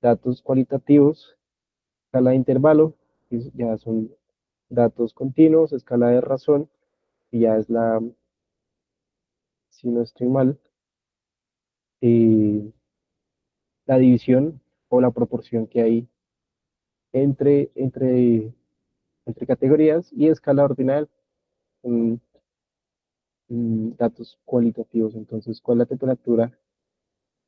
datos cualitativos. Escala de intervalo, que ya son datos continuos. Escala de razón, que ya es si no estoy mal, eh, la división o la proporción que hay entre, entre, entre categorías. Y escala ordinal, mm, datos cualitativos. Entonces, ¿cuál es la temperatura?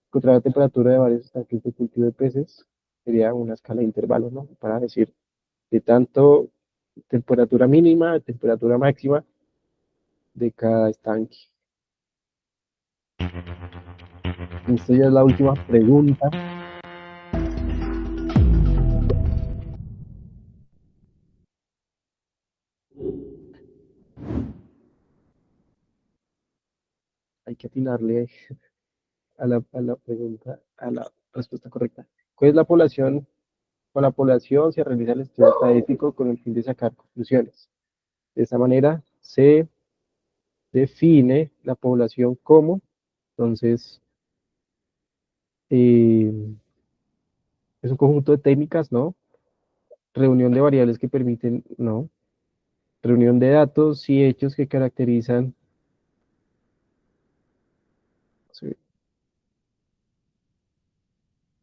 Encontrar la temperatura de varios estanques de cultivo de peces sería una escala de intervalos, ¿no? Para decir de tanto temperatura mínima, temperatura máxima de cada estanque. Esta ya es la última pregunta. Hay que atinarle a la pregunta, a la respuesta correcta. ¿Cuál es la población? Con la población se realiza el estudio estadístico con el fin de sacar conclusiones. De esta manera se define la población como, entonces, eh, es un conjunto de técnicas, ¿no? Reunión de variables que permiten, ¿no? Reunión de datos y hechos que caracterizan, sí,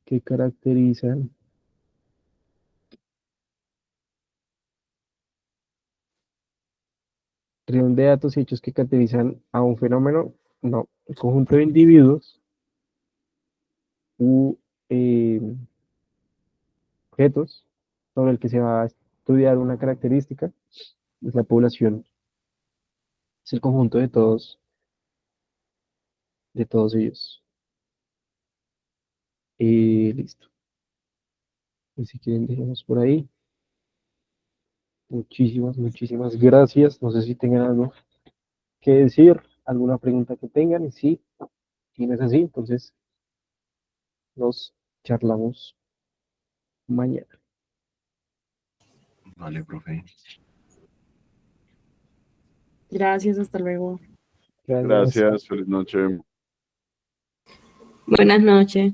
que caracterizan, reunión de datos y hechos que caracterizan a un fenómeno, no, el conjunto de individuos u eh, objetos sobre el que se va a estudiar una característica, es la población, es el conjunto de todos ellos. Listo. Y si quieren, dejemos por ahí. Muchísimas gracias. No sé si tengan algo que decir, alguna pregunta que tengan. Y si no es así, entonces nos charlamos mañana. Vale, profe. Gracias, hasta luego. Gracias. Gracias, feliz noche. Buenas noches.